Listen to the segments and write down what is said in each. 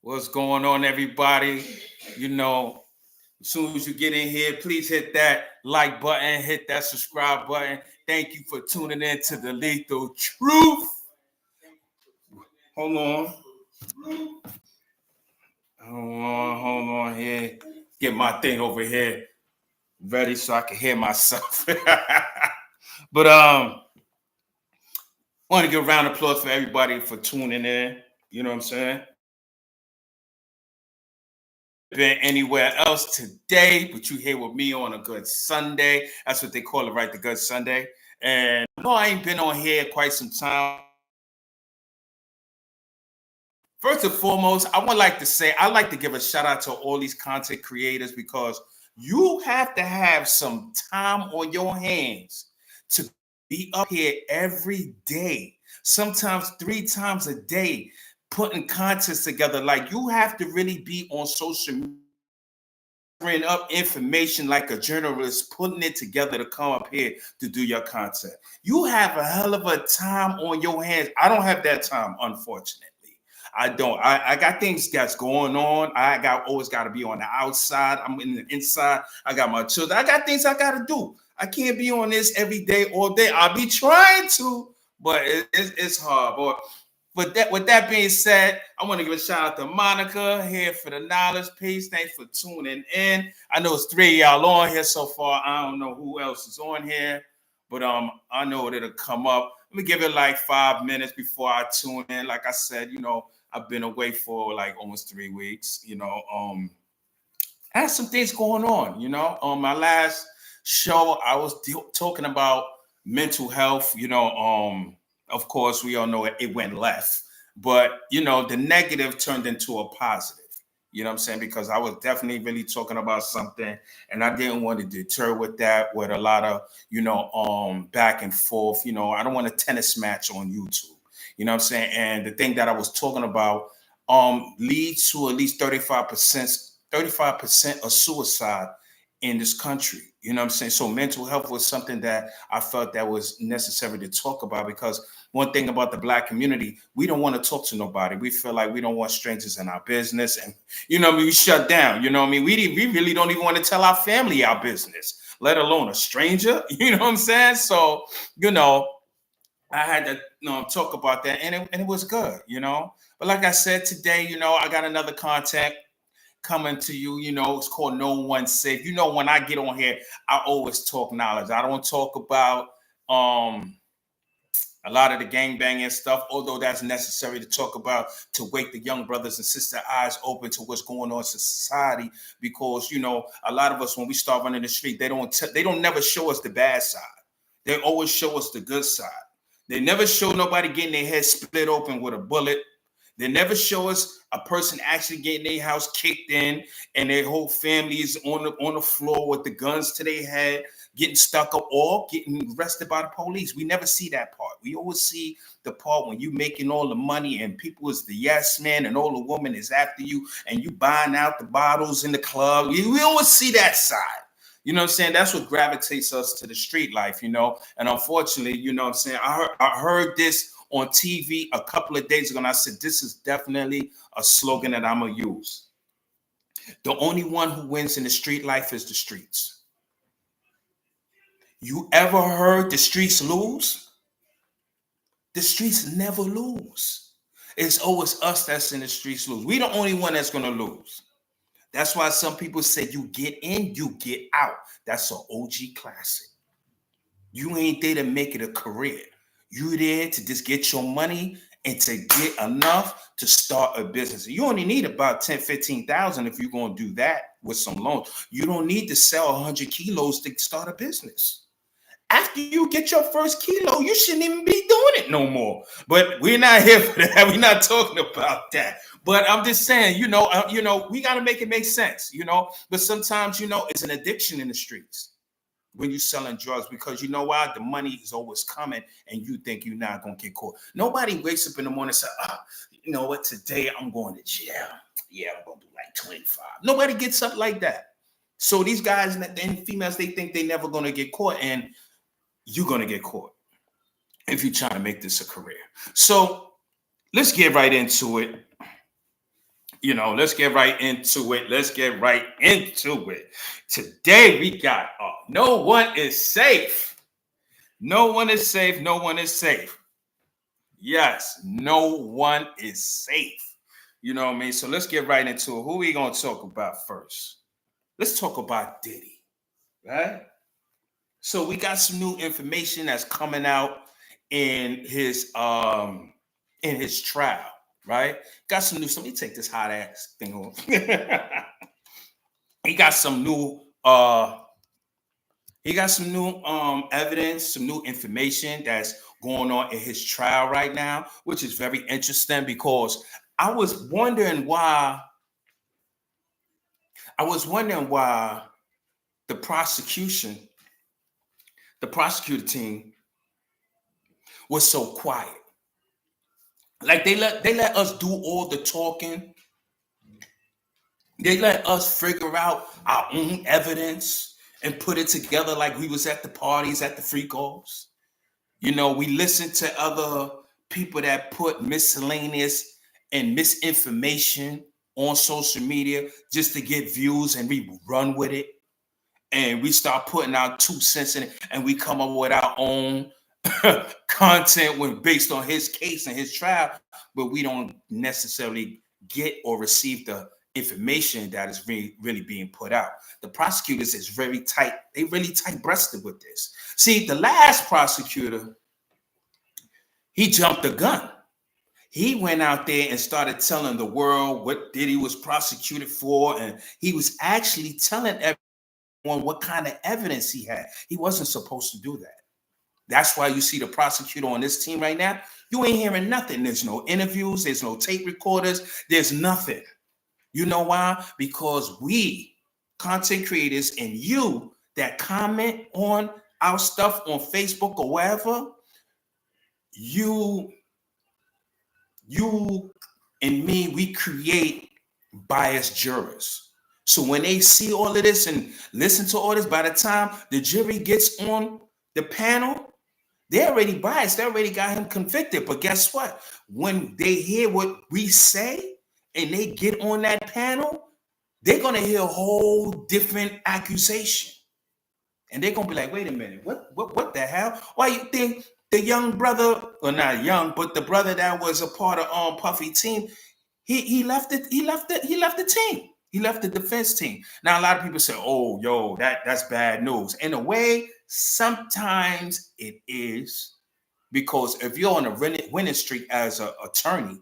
What's going on, everybody? You know, as soon as you get in here, please hit that like button, hit that subscribe button. Thank you for tuning in to the Lethal Truth. Hold on. Hold on here. Get my thing over here ready so I can hear myself. But want to give a round of applause for everybody for tuning in. You know what I'm saying? Been anywhere else today, but you here with me on a good Sunday. That's what they call it, right? The good Sunday. And no, I ain't been on here quite some time. First and foremost, I would like to say I like to give a shout out to all these content creators because you have to have some time on your hands to be up here every day, sometimes 3 times a day, putting content together. Like you have to really be on social media, bring up information like a journalist, putting it together to come up here to do your content. You have a hell of a time on your hands. I don't have that time, unfortunately. I don't. I got things that's going on. Always got to be on the outside. I'm in the inside. I got my children. I got things I got to do. I can't be on this every day, all day. I'll be trying to, but it's hard. But with that being said, I want to give a shout out to Monica here for the knowledge piece. Thanks for tuning in. I know it's 3 of y'all on here so far. I don't know who else is on here, but I know it'll come up. Let me give it like 5 minutes before I tune in. Like I said, I've been away for like almost 3 weeks. I had some things going on. On my last show, I was talking about mental health. Of course, we all know it went left, but the negative turned into a positive. You know what I'm saying? Because I was definitely really talking about something, and I didn't want to deter with that with a lot of back and forth. I don't want a tennis match on YouTube. You know what I'm saying? And the thing that I was talking about leads to at least 35% of suicide in this country. You know what I'm saying? So mental health was something that I felt that was necessary to talk about because one thing about the Black community, we don't want to talk to nobody. We feel like we don't want strangers in our business. And, we shut down. You know what I mean? We really don't even want to tell our family our business, let alone a stranger. You know what I'm saying? So, I had to talk about that, and it was good, But like I said today, I got another contact coming to you. It's called No One Safe. When I get on here, I always talk knowledge. I don't talk about a lot of the gangbanging stuff, although that's necessary to talk about to wake the young brothers and sisters' eyes open to what's going on in society. Because a lot of us, when we start running the street, they don't never show us the bad side. They always show us the good side. They never show nobody getting their head split open with a bullet. They never show us a person actually getting their house kicked in and their whole family is on the floor with the guns to their head, getting stuck up or getting arrested by the police. We never see that part. We always see the part when you making all the money and people is the yes man and all the woman is after you and you buying out the bottles in the club. We always see that side. You know what I'm saying? That's what gravitates us to the street life, And unfortunately, you know what I'm saying? I heard this on TV a couple of days ago, and I said, this is definitely a slogan that I'm going to use. The only one who wins in the street life is the streets. You ever heard the streets lose? The streets never lose. It's always us that's in the streets lose. We the only one that's going to lose. That's why some people say you get in, you get out. That's an OG classic. You ain't there to make it a career. You there to just get your money and to get enough to start a business. You only need about 10, 15,000 if you're going to do that with some loans. You don't need to sell 100 kilos to start a business. After you get your first kilo, you shouldn't even be doing it no more. But we're not here for that. We're not talking about that. But I'm just saying, we got to make it make sense, But sometimes, it's an addiction in the streets when you're selling drugs because you know why? The money is always coming and you think you're not going to get caught. Nobody wakes up in the morning and says, you know what? Today I'm going to jail. Yeah, I'm going to do like 25. Nobody gets up like that. So these guys and females, they think they're never going to get caught. And you're going to get caught if you're trying to make this a career. So let's get right into it. let's get right into it. Today we got no one is safe. No one is safe. No one is safe. Yes, no one is safe. You know what I mean? So let's get right into it. Who we gonna talk about first? Let's talk about Diddy, right? So we got some new information that's coming out in his trial, right? Got some new. Let me take this hot ass thing off. He got some new evidence, some new information that's going on in his trial right now, which is very interesting because I was wondering why the prosecutor team was so quiet. Like they let us do all the talking. They let us figure out our own evidence and put it together like we was at the parties, at the freak-offs. We listened to other people that put miscellaneous and misinformation on social media just to get views, and we run with it. And we start putting our 2 cents in it, and we come up with our own content when based on his case and his trial, but we don't necessarily get or receive the information that is really being put out. The prosecutors is very tight. They really tight-breasted with this. See, the last prosecutor, he jumped the gun. He went out there and started telling the world what Diddy was prosecuted for, and he was actually telling everyone what kind of evidence he had. He wasn't supposed to do that. That's why you see the prosecutor on this team right now. You ain't hearing nothing. There's no interviews. There's no tape recorders. There's nothing. You know why? Because we, content creators, and you that comment on our stuff on Facebook or wherever, you and me, we create biased jurors. So when they see all of this and listen to all this, by the time the jury gets on the panel, they're already biased. They already got him convicted. But guess what? When they hear what we say and they get on that panel, they're going to hear a whole different accusation. And they're going to be like, wait a minute, what the hell? Why you think the young brother, or not young, but the brother that was a part of Puffy team, he left the team. He left the defense team. Now, a lot of people say, oh, yo, that's bad news. In a way, sometimes it is, because if you're on a winning streak as an attorney,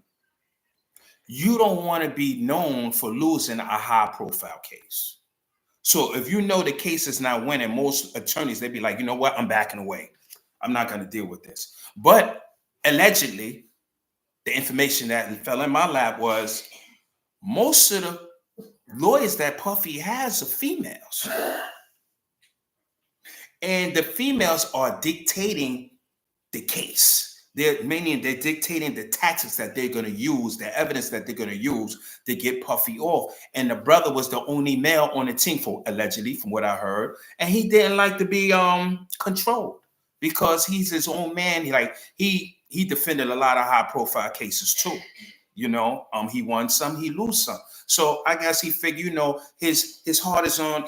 you don't want to be known for losing a high-profile case. So if you know the case is not winning, most attorneys, they'd be like, you know what, I'm backing away. I'm not going to deal with this. But allegedly, the information that fell in my lap was most of the lawyers that Puffy has are females. And the females are dictating the case. They're dictating the tactics that they're going to use, the evidence that they're going to use to get Puffy off. And the brother was the only male on the team, allegedly, from what I heard. And he didn't like to be controlled because he's his own man. He defended a lot of high-profile cases too. He won some, he lose some. So I guess he figured, his heart is on,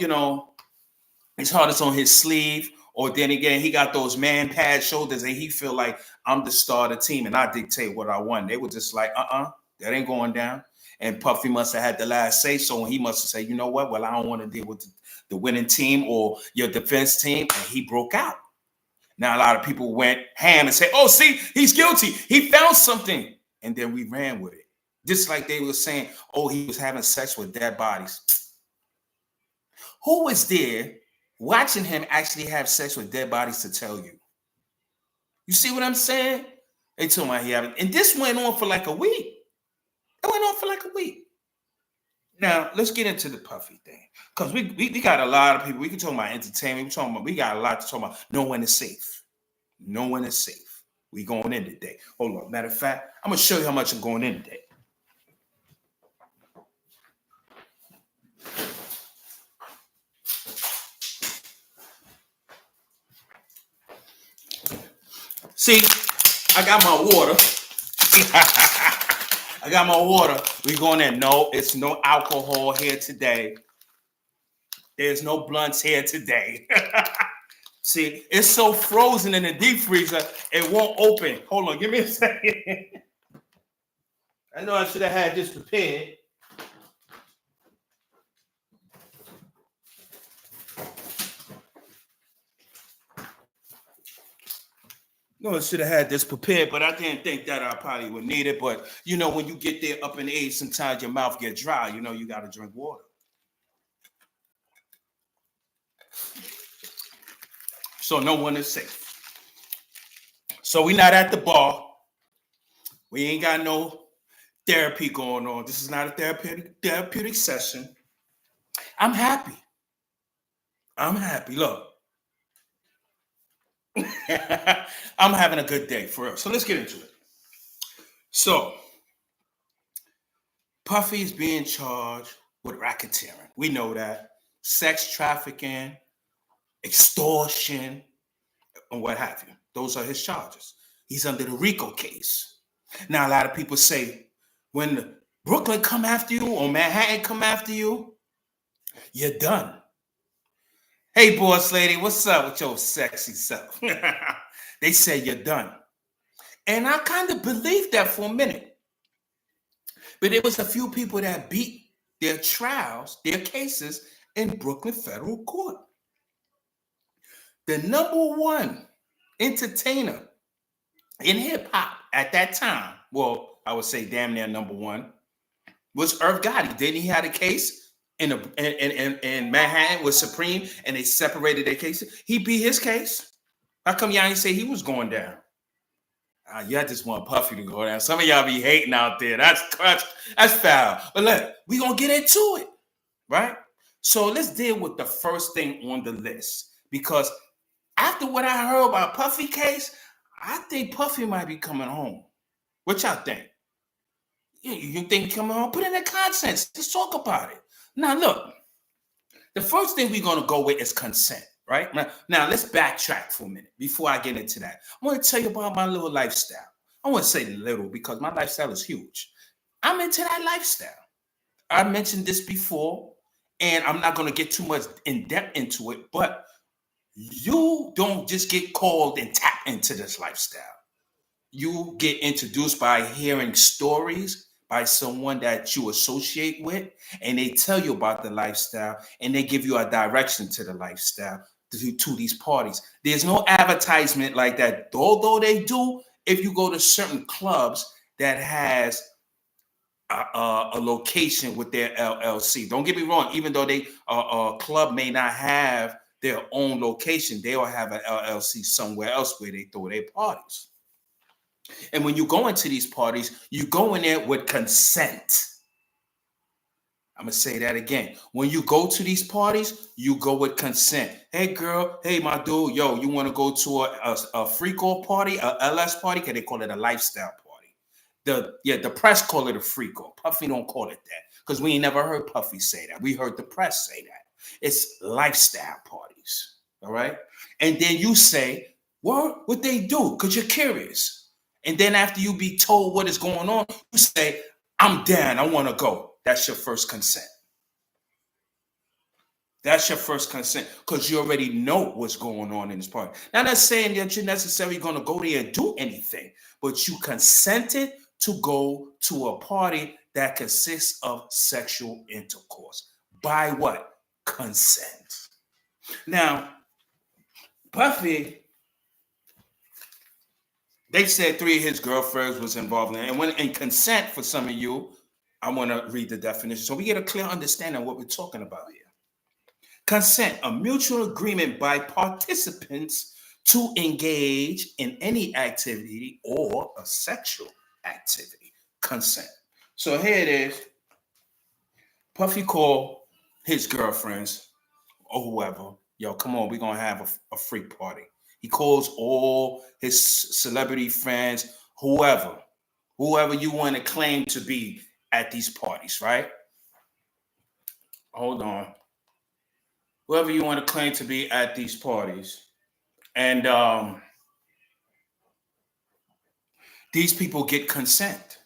his heart is on his sleeve. Or then again, he got those man pad shoulders and he feel like I'm the star of the team and I dictate what I want. They were just like, that ain't going down. And Puffy must have had the last say. So he must have said, you know what? Well, I don't want to deal with the winning team or your defense team. And he broke out. Now, a lot of people went ham and said, oh, see, he's guilty. He found something. And then we ran with it. Just like they were saying, oh, he was having sex with dead bodies. Who was there watching him actually have sex with dead bodies to tell you? You see what I'm saying? They told me he had it. And this went on for like a week. It went on for like a week. Now, let's get into the Puffy thing. Because we got a lot of people. We can talk about entertainment. We got a lot to talk about. No one is safe. No one is safe. We going in today. Hold on. Matter of fact, I'm going to show you how much I'm going in today. See, I got my water. I got my water. We going in. No, it's no alcohol here today. There's no blunts here today. See, it's so frozen in the deep freezer, it won't open. Hold on, give me a second. I know I should have had this prepared. No, I should have had this prepared, but I didn't think that I probably would need it. But you know, when you get there up in age, sometimes your mouth get dry. You know, you got to drink water. So no one is safe. So we not at the bar. We ain't got no therapy going on. This is not a therapeutic session. I'm happy. I'm happy. Look, I'm having a good day for real. So let's get into it. So Puffy is being charged with racketeering. We know that. Sex trafficking, extortion, and what have you. Those are his charges. He's under the RICO case. Now, a lot of people say, when Brooklyn come after you or Manhattan come after you, you're done. Hey, boss lady, what's up with your sexy self? They say you're done. And I kind of believed that for a minute. But there was a few people that beat their trials, their cases in Brooklyn Federal Court. The number one entertainer in hip hop at that time, well, I would say damn near number one, was Irv Gotti. Didn't he have a case in Manhattan with Supreme, and they separated their cases? He beat his case. How come y'all ain't say he was going down? Y'all just want Puffy to go down. Some of y'all be hating out there. That's foul. But look, we gonna get into it, right? So let's deal with the first thing on the list, because after what I heard about Puffy case, I think Puffy might be coming home. What y'all think? You think coming home? Put in the content. Let's talk about it. Now, look, the first thing we're going to go with is consent, right? Now, let's backtrack for a minute before I get into that. I want to tell you about my little lifestyle. I want to say little because my lifestyle is huge. I'm into that lifestyle. I mentioned this before, and I'm not going to get too much in depth into it, but you don't just get called and tap into this lifestyle. You get introduced by hearing stories by someone that you associate with, and they tell you about the lifestyle, and they give you a direction to the lifestyle, to these parties. There's no advertisement like that, although they do if you go to certain clubs that has a location with their LLC. Don't get me wrong, even though they a club may not have their own location, they'll have an LLC somewhere else where they throw their parties. And when you go into these parties, you go in there with consent. I'm going to say that again. When you go to these parties, you go with consent. Hey, girl. Hey, my dude. Yo, you want to go to a freak-all party, a LS party? Because they call it a lifestyle party. The press call it a freak-all. Puffy don't call it that because we ain't never heard Puffy say that. We heard the press say that. It's lifestyle parties. All right? And then you say, what they do? Because you're curious. And then after you be told what is going on, you say, I'm down. I want to go. That's your first consent. That's your first consent because you already know what's going on in this party. Now, not saying that you're necessarily going to go there and do anything, but you consented to go to a party that consists of sexual intercourse. By what? Consent. Now, Puffy, they said 3 of his girlfriends was involved in it. And when in consent, for some of you, I want to read the definition so we get a clear understanding of what we're talking about here. Consent, a mutual agreement by participants to engage in any activity or a sexual activity. Consent. So here it is. Puffy called his girlfriends or whoever. Yo, come on, we're going to have a freak party. He calls all his celebrity friends, whoever you want to claim to be at these parties, right? Hold on. Whoever you want to claim to be at these parties. And these people get consent.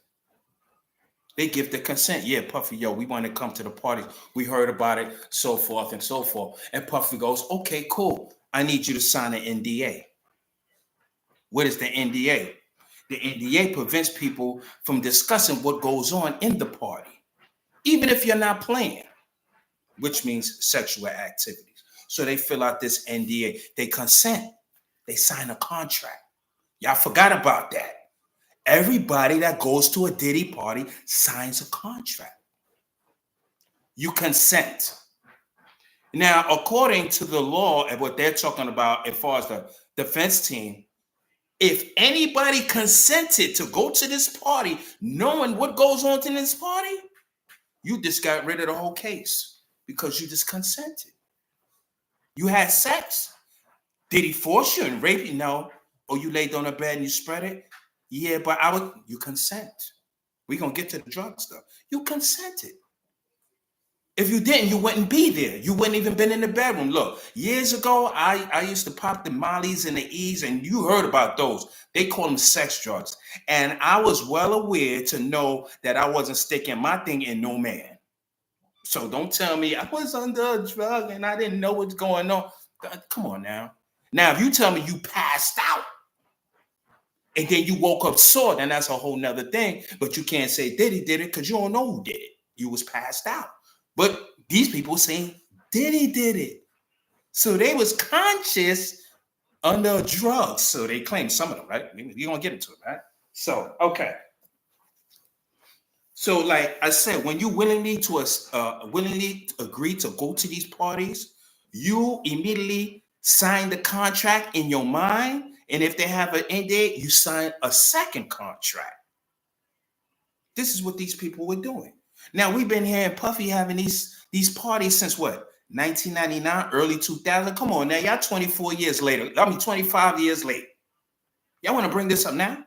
They give the consent. Yeah, Puffy, yo, we want to come to the party. We heard about it, so forth and so forth. And Puffy goes, okay, cool. I need you to sign an NDA. What is the NDA? The NDA prevents people from discussing what goes on in the party, even if you're not playing, which means sexual activities. So they fill out this NDA. They consent. They sign a contract. Y'all forgot about that. Everybody that goes to a Diddy party signs a contract. You consent. Now, according to the law and what they're talking about as far as the defense team, if anybody consented to go to this party knowing what goes on in this party, you just got rid of the whole case because you just consented. You had sex. Did he force you and rape you? No. Or you laid on a bed and you spread it? Yeah, but you consent. We're going to get to the drug stuff. You consented. If you didn't, you wouldn't be there. You wouldn't even been in the bedroom. Look, years ago, I used to pop the Mollies and the E's, and you heard about those. They call them sex drugs. And I was well aware to know that I wasn't sticking my thing in no man. So don't tell me I was under a drug and I didn't know what's going on. Come on now. Now, if you tell me you passed out and then you woke up sore, then that's a whole nother thing. But you can't say Diddy did it because you don't know who did it. You was passed out. But these people saying Diddy did it. So they was conscious under drugs. So they claim some of them, right? We're going to get into it, right? So, okay. So like I said, when you willingly agree to go to these parties, you immediately sign the contract in your mind. And if they have an end date, you sign a second contract. This is what these people were doing. Now, we've been hearing Puffy having these parties since what? 1999, early 2000. Come on now, y'all 24 years later. 25 years late. Y'all want to bring this up now?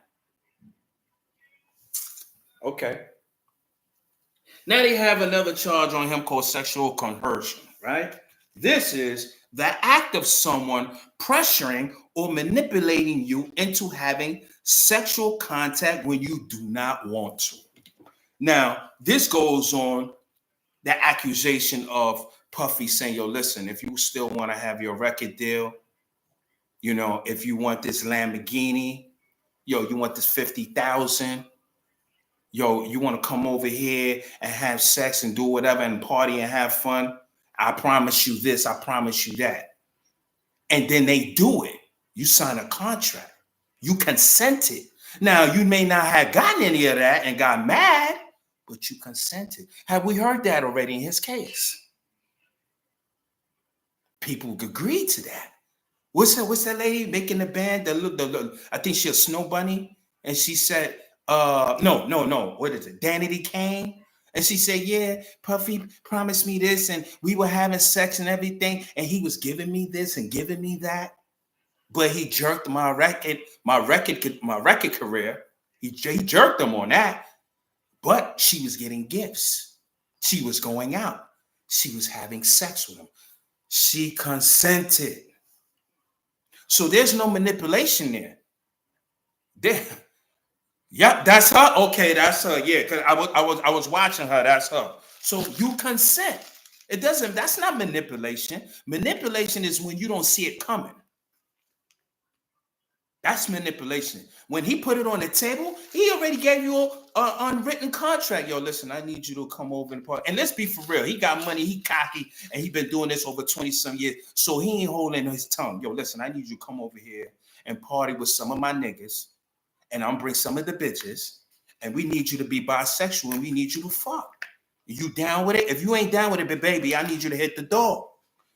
Okay. Now they have another charge on him called sexual coercion, right? This is the act of someone pressuring or manipulating you into having sexual contact when you do not want to. Now, this goes on the accusation of Puffy saying, yo, listen, if you still want to have your record deal, you know, if you want this Lamborghini, yo, you want this 50,000, yo, you want to come over here and have sex and do whatever and party and have fun, I promise you this, I promise you that. And then they do it. You sign a contract. You consented. Now, you may not have gotten any of that and got mad, but you consented. Have we heard that already in his case? People agreed to that. What's that lady making the band? I think she's a Snow Bunny. And she said, no. What is it? Danity Kane. And she said, yeah, Puffy promised me this. And we were having sex and everything. And he was giving me this and giving me that. But he jerked my record career. He jerked them on that. But she was getting gifts. She was going out. She was having sex with him. She consented. So there's no manipulation there. Yeah, that's her. Okay, that's her. Yeah, because I was watching her. That's her. So you consent. That's not manipulation. Manipulation is when you don't see it coming. That's manipulation. When he put it on the table, he already gave you an unwritten contract. Yo, listen, I need you to come over and party. And let's be for real. He got money, he cocky, and he been doing this over 20-some years. So he ain't holding his tongue. Yo, listen, I need you to come over here and party with some of my niggas. And I'm bring some of the bitches. And we need you to be bisexual and we need you to fuck. You down with it? If you ain't down with it, baby, I need you to hit the door.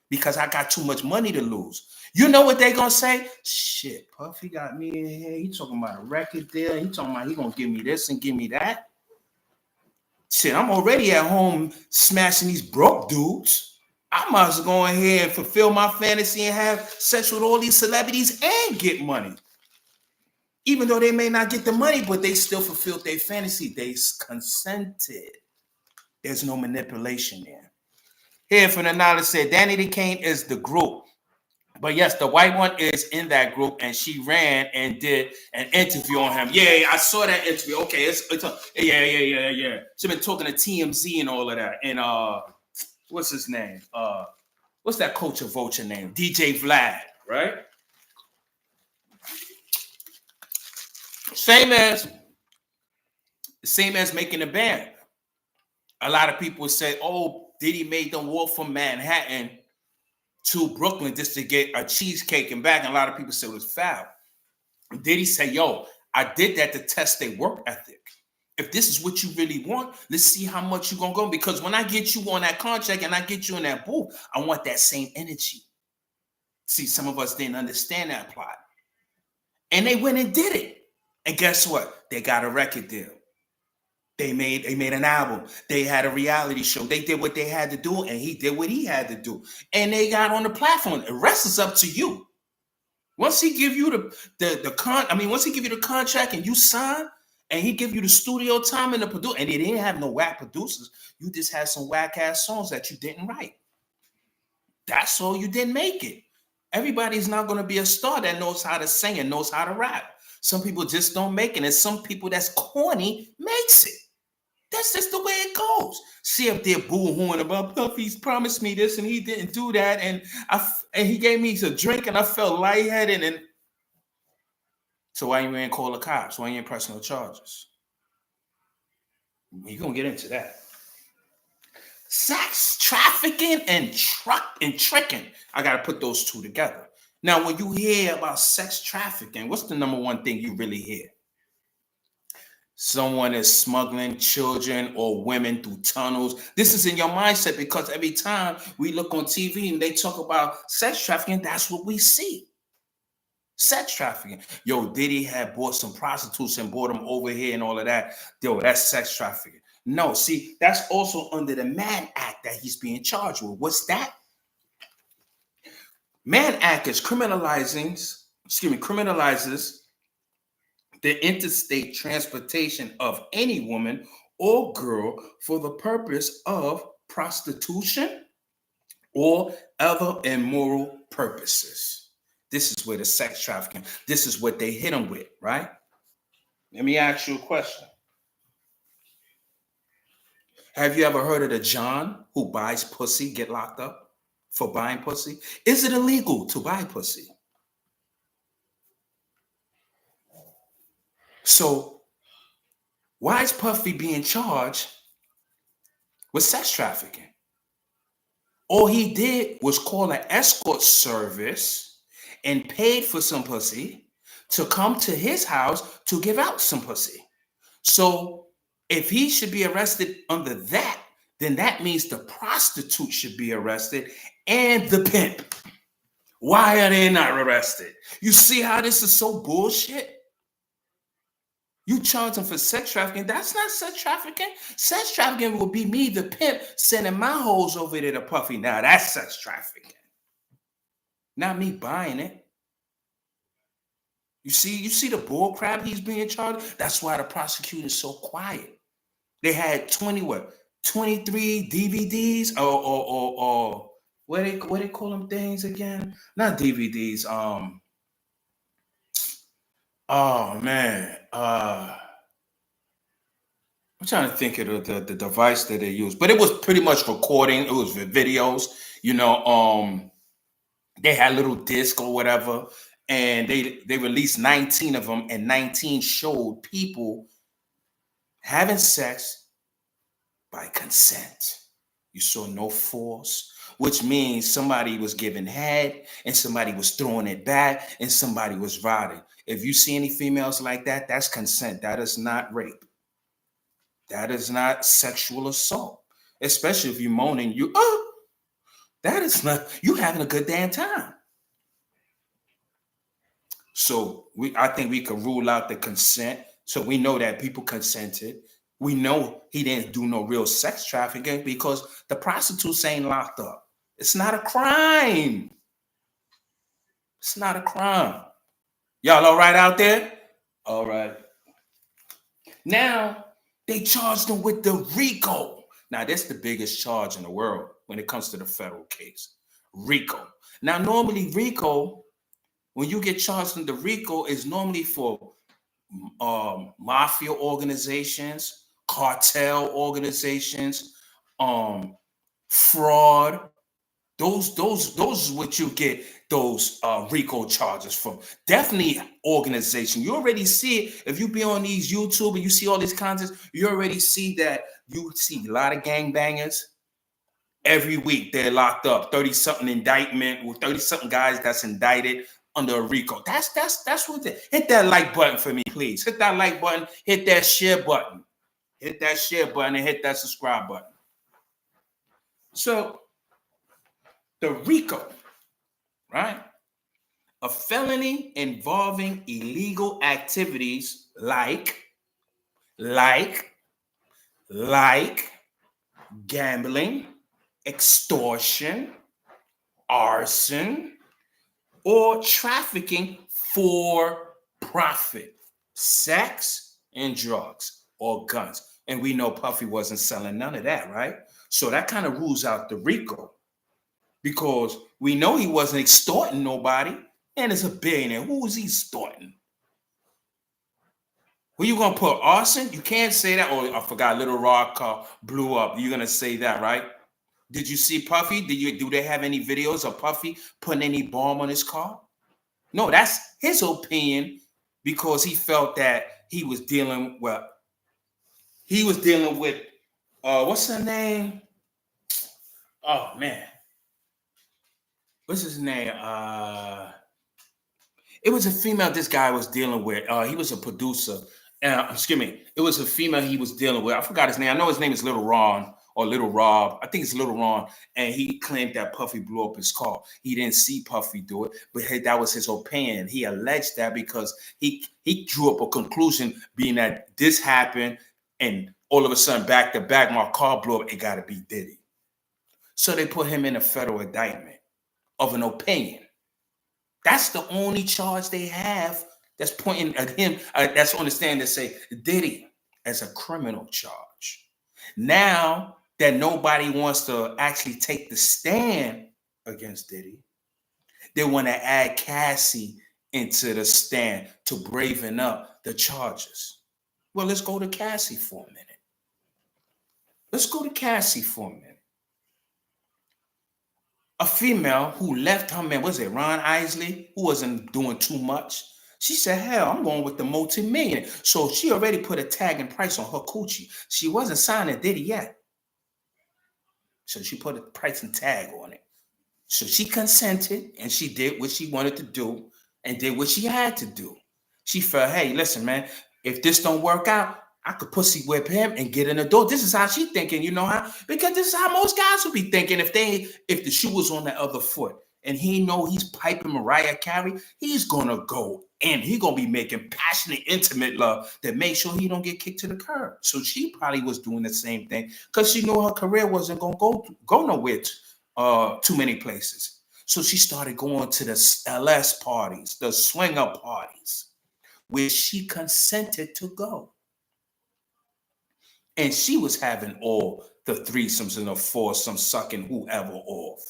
Because I got too much money to lose. You know what they gonna say? Shit, Puffy got me in here. He talking about a record deal. He talking about he gonna give me this and give me that. Shit, I'm already at home smashing these broke dudes. I might as well go in here and fulfill my fantasy and have sex with all these celebrities and get money. Even though they may not get the money, but they still fulfilled their fantasy. They consented. There's no manipulation there. Here from the knowledge said, Danity Kane is the group But yes, the white one is in that group, and she ran and did an interview on him. Yeah, I saw that interview. Okay, yeah. She been talking to TMZ and all of that. And what's his name? What's that Culture Vulture name? DJ Vlad, right? Same as making a band. A lot of people say, "Oh, Diddy made them walk from Manhattan to Brooklyn just to get a cheesecake and back." And a lot of people say it was foul. Diddy say, "Yo, I did that to test their work ethic. If this is what you really want, let's see how much you're gonna go. Because when I get you on that contract and I get you in that booth, I want that same energy." See, some of us didn't understand that plot. And they went and did it. And guess what? They got a record deal. They made an album. They had a reality show. They did what they had to do, and he did what he had to do. And they got on the platform. The rest is up to you. Once he give you once he give you the contract and you sign, and he give you the studio time and the producer, and they didn't have no whack producers. You just had some whack ass songs that you didn't write. That's all. You didn't make it. Everybody's not going to be a star that knows how to sing and knows how to rap. Some people just don't make it, and some people that's corny makes it. That's just the way it goes. See up there boo-hooing about Puffy's promised me this and he didn't do that, and he gave me a drink and I felt lightheaded. And so why you ain't call the cops? Why you ain't press no charges? You're gonna get into that. Sex trafficking and tricking. I gotta put those two together. Now, when you hear about sex trafficking, what's the number one thing you really hear? Someone is smuggling children or women through tunnels. This is in your mindset because every time we look on TV and they talk about sex trafficking, that's what we see. Sex trafficking. Yo, Diddy had bought some prostitutes and brought them over here and all of that. Yo, that's sex trafficking. No, see, that's also under the Mann Act that he's being charged with. What's that? Mann Act is criminalizes the interstate transportation of any woman or girl for the purpose of prostitution or other immoral purposes. This is where the sex trafficking, this is what they hit them with, right? Let me ask you a question. Have you ever heard of the John who buys pussy get locked up for buying pussy? Is it illegal to buy pussy? So why is Puffy being charged with sex trafficking? All he did was call an escort service and paid for some pussy to come to his house to give out some pussy. So if he should be arrested under that, then that means the prostitute should be arrested and the pimp. Why are they not arrested? You see how this is so bullshit? You charge them for sex trafficking. That's not sex trafficking. Sex trafficking will be me, the pimp, sending my hoes over there to Puffy. Now that's sex trafficking. Not me buying it. You see the bull crap he's being charged? That's why the prosecutor is so quiet. They had 23 DVDs or what they call them things again? Not DVDs. Oh man, I'm trying to think of the device that they used, but it was pretty much recording. It was videos, they had a little disc or whatever, and they released 19 of them, and 19 showed people having sex by consent. You saw no force, which means somebody was giving head and somebody was throwing it back and somebody was riding. If you see any females like that, that's consent. That is not rape. That is not sexual assault. Especially if you're moaning, that is not, you having a good damn time. So I think we can rule out the consent. So we know that people consented. We know he didn't do no real sex trafficking because the prostitutes ain't locked up. It's not a crime. It's not a crime. Y'all all right out there? All right. Now, they charged him with the RICO. Now, that's the biggest charge in the world when it comes to the federal case. RICO. Now, normally RICO, when you get charged under RICO, is normally for mafia organizations, cartel organizations, fraud. Those is what you get those RICO charges from. Definitely organization. You already see it. If you be on these YouTube and you see all these content, you already see that you see a lot of gangbangers. Every week they're locked up. 30-something indictment with 30-something guys that's indicted under a RICO. That's what it is. Hit that like button for me, please. Hit that like button, hit that share button. Hit that share button and hit that subscribe button. So the RICO, right? A felony involving illegal activities like gambling, extortion, arson, or trafficking for profit, sex and drugs or guns. And we know Puffy wasn't selling none of that, right? So that kind of rules out the RICO because we know he wasn't extorting nobody. And it's a billionaire. Who was he extorting? Who you gonna put? Arson? You can't say that. Oh, I forgot. Little Rock car blew up. You're gonna say that, right? Did you see Puffy? Do they have any videos of Puffy putting any bomb on his car? No, that's his opinion because he felt that he was dealing with what's her name? Oh man. What's his name? It was a female this guy was dealing with. He was a producer. Excuse me. It was a female he was dealing with. I forgot his name. I know his name is Little Ron or Little Rob. I think it's Little Ron. And he claimed that Puffy blew up his car. He didn't see Puffy do it, but that was his opinion. He alleged that because he drew up a conclusion being that this happened and all of a sudden back to back, my car blew up. It got to be Diddy. So they put him in a federal indictment of an opinion. That's the only charge they have that's pointing at him. That's on the stand that say Diddy as a criminal charge. Now that nobody wants to actually take the stand against Diddy, they want to add Cassie into the stand to braven up the charges. Well, let's go to Cassie for a minute. A female who left her man, was it Ron Isley, who wasn't doing too much? She said, hell, I'm going with the multi-million. So she already put a tag and price on her coochie. She wasn't signing Diddy yet. So she put a price and tag on it. So she consented and she did what she wanted to do and did what she had to do. She felt, hey, listen, man, if this don't work out, I could pussy whip him and get in the door. This is how she thinking, you know how? Because this is how most guys would be thinking if the shoe was on the other foot and he know he's piping Mariah Carey, he's gonna go and he gonna be making passionate, intimate love that make sure he don't get kicked to the curb. So she probably was doing the same thing because she knew her career wasn't gonna go nowhere too many places. So she started going to the LS parties, the swinger parties, where she consented to go. And she was having all the threesomes and the foursomes, sucking whoever off.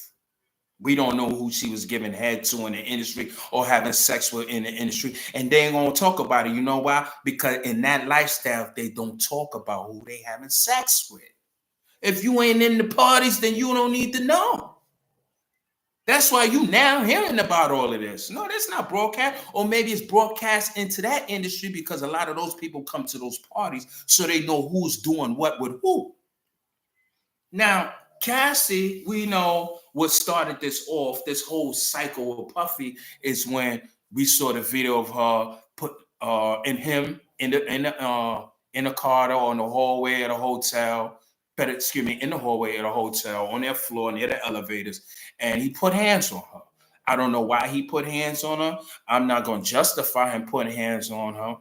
We don't know who she was giving head to in the industry or having sex with in the industry. And they ain't going to talk about it. You know why? Because in that lifestyle, they don't talk about who they having sex with. If you ain't in the parties, then you don't need to know. That's why you now hearing about all of this. No, that's not broadcast. Or maybe it's broadcast into that industry because a lot of those people come to those parties so they know who's doing what with who. Now, Cassie, we know what started this off, this whole cycle with Puffy, is when we saw the video of her put in the car or in the hallway at a hotel. In the hallway at a hotel, on their floor, near the elevators, and he put hands on her. I don't know why he put hands on her. I'm not going to justify him putting hands on her.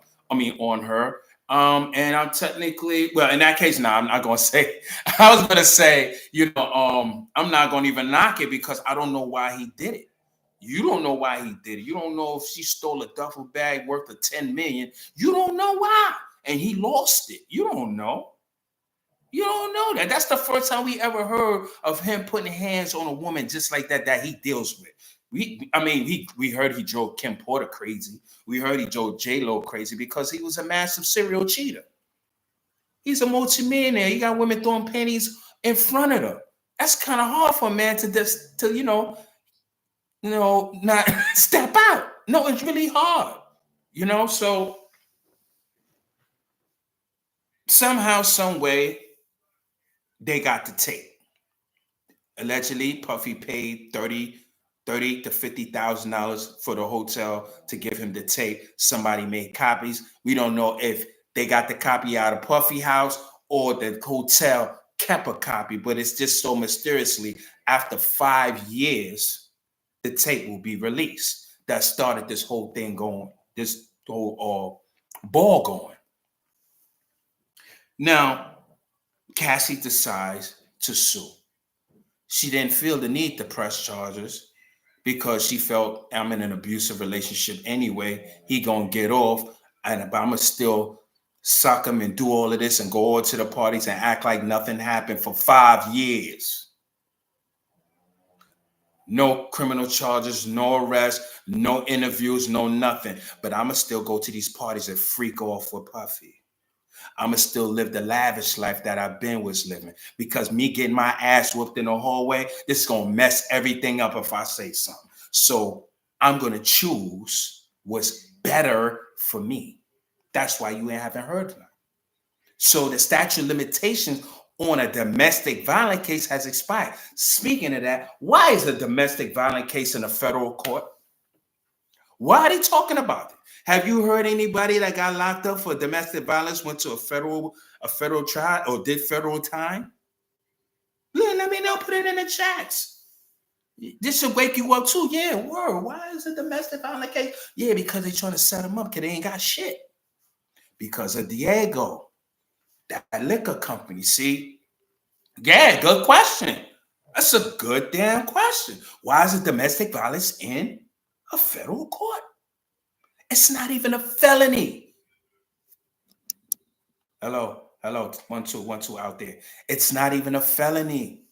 And I'm technically, well, in that case, I'm not going to say, I was going to say, I'm not going to even knock it because I don't know why he did it. You don't know why he did it. You don't know if she stole a duffel bag worth of $10 million. You don't know why. And he lost it. You don't know. You don't know that. That's the first time we ever heard of him putting hands on a woman just like that he deals with. We heard he drove Kim Porter crazy. We heard he drove J-Lo crazy because he was a massive serial cheater. He's a multi-millionaire. He got women throwing panties in front of him. That's kind of hard for a man to just not step out. No, it's really hard. So somehow, some way, they got the tape. Allegedly, Puffy paid $30 to $50,000 for the hotel to give him the tape. Somebody made copies. We don't know if they got the copy out of Puffy house or the hotel kept a copy, but it's just so mysteriously, after 5 years, the tape will be released. That started this whole thing going, this whole ball going. Now, Cassie decides to sue. She didn't feel the need to press charges because she felt, I'm in an abusive relationship anyway. He gonna get off, and I'm gonna still suck him and do all of this and go over to the parties and act like nothing happened for 5 years. No criminal charges, no arrest, no interviews, no nothing. But I'm gonna still go to these parties and freak off with Puffy. I'm going to still live the lavish life that I've been was living, because me getting my ass whooped in the hallway, this is going to mess everything up if I say something. So I'm going to choose what's better for me. That's why you haven't heard of that. So the statute of limitations on a domestic violence case has expired. Speaking of that, why is a domestic violence case in a federal court? Why are they talking about it? Have you heard anybody that got locked up for domestic violence went to a federal trial or did federal time? Let me know. Put it in the chats. This should wake you up too. Yeah, word. Why is it domestic violence case? Yeah, because they trying to set them up because they ain't got shit. Because of Diego, that liquor company. See? Yeah, good question. That's a good damn question. Why is it domestic violence in a federal court? It's not even a felony. Hello. 1 2 out there. It's not even a felony.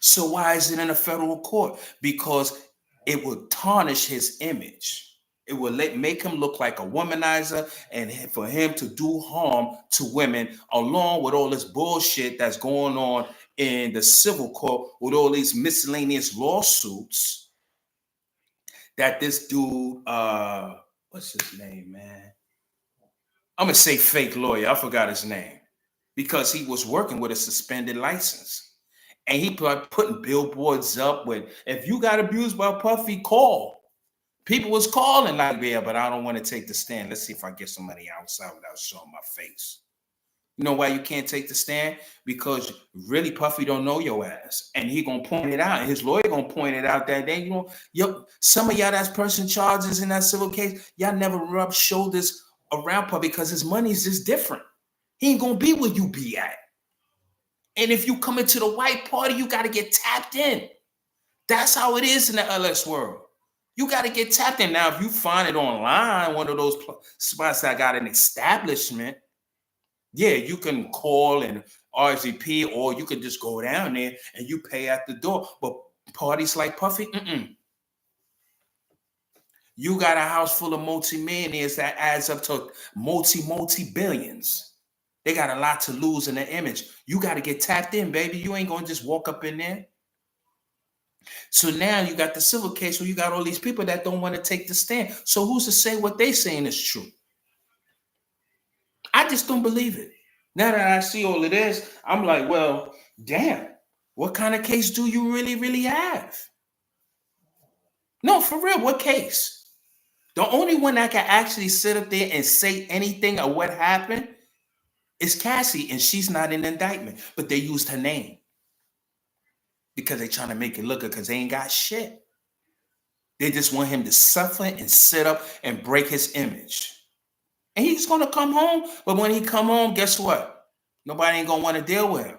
So why is it in a federal court? Because it will tarnish his image. It will make him look like a womanizer, and for him to do harm to women, along with all this bullshit that's going on in the civil court with all these miscellaneous lawsuits that this dude, what's his name, man? I'm going to say fake lawyer. I forgot his name. Because he was working with a suspended license. And he putting billboards up with, if you got abused by Puffy, call. People was calling like, yeah, but I don't want to take the stand. Let's see if I get somebody outside without showing my face. You know why you can't take the stand? Because really Puffy don't know your ass. And he going to point it out. And his lawyer going to point it out that day. Some of y'all that's pressing charges in that civil case, y'all never rub shoulders around Puffy because his money is just different. He ain't going to be where you be at. And if you come into the white party, you got to get tapped in. That's how it is in the LS world. You got to get tapped in. Now, if you find it online, one of those spots that got an establishment, yeah, you can call and RSVP, or you can just go down there and you pay at the door. But parties like Puffy, you got a house full of multi-millionaires that adds up to multi-billions. They got a lot to lose in their image. You got to get tapped in, baby. You ain't going to just walk up in there. So now you got the civil case where you got all these people that don't want to take the stand. So who's to say what they saying is true? I just don't believe it. Now that I see all of this, I'm like, well, damn, what kind of case do you really, really have? No, for real, what case? The only one that can actually sit up there and say anything of what happened is Cassie, and she's not in indictment, but they used her name because they're trying to make it look good because they ain't got shit. They just want him to suffer and sit up and break his image. And he's going to come home, but when he come home, guess what? Nobody ain't going to want to deal with him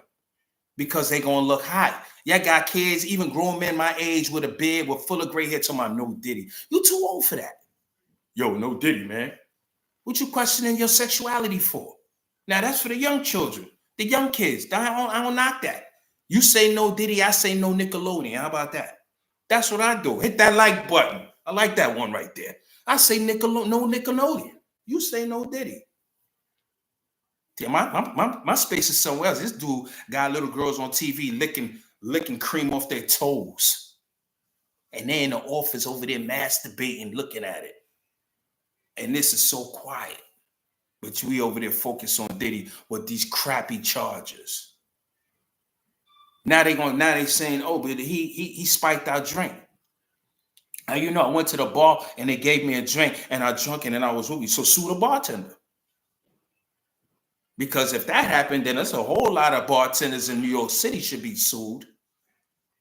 because they going to look hot. Y'all got kids, even grown men my age with a beard, with full of gray hair, talking about no Diddy. You too old for that. Yo, no Diddy, man. What you questioning your sexuality for? Now, that's for the young children. The young kids. I don't knock that. You say no Diddy, I say no Nickelodeon. How about that? That's what I do. Hit that like button. I like that one right there. I say no Nickelodeon. You say no Diddy. Yeah, my space is somewhere else. This dude got little girls on TV licking cream off their toes. And they're in the office over there masturbating, looking at it. And this is so quiet. But we over there focus on Diddy with these crappy charges. Now they saying, oh, but he spiked our drink. Now, you know, I went to the bar and they gave me a drink and I drunk it and I was woozy. So sue the bartender. Because if that happened, then there's a whole lot of bartenders in New York City should be sued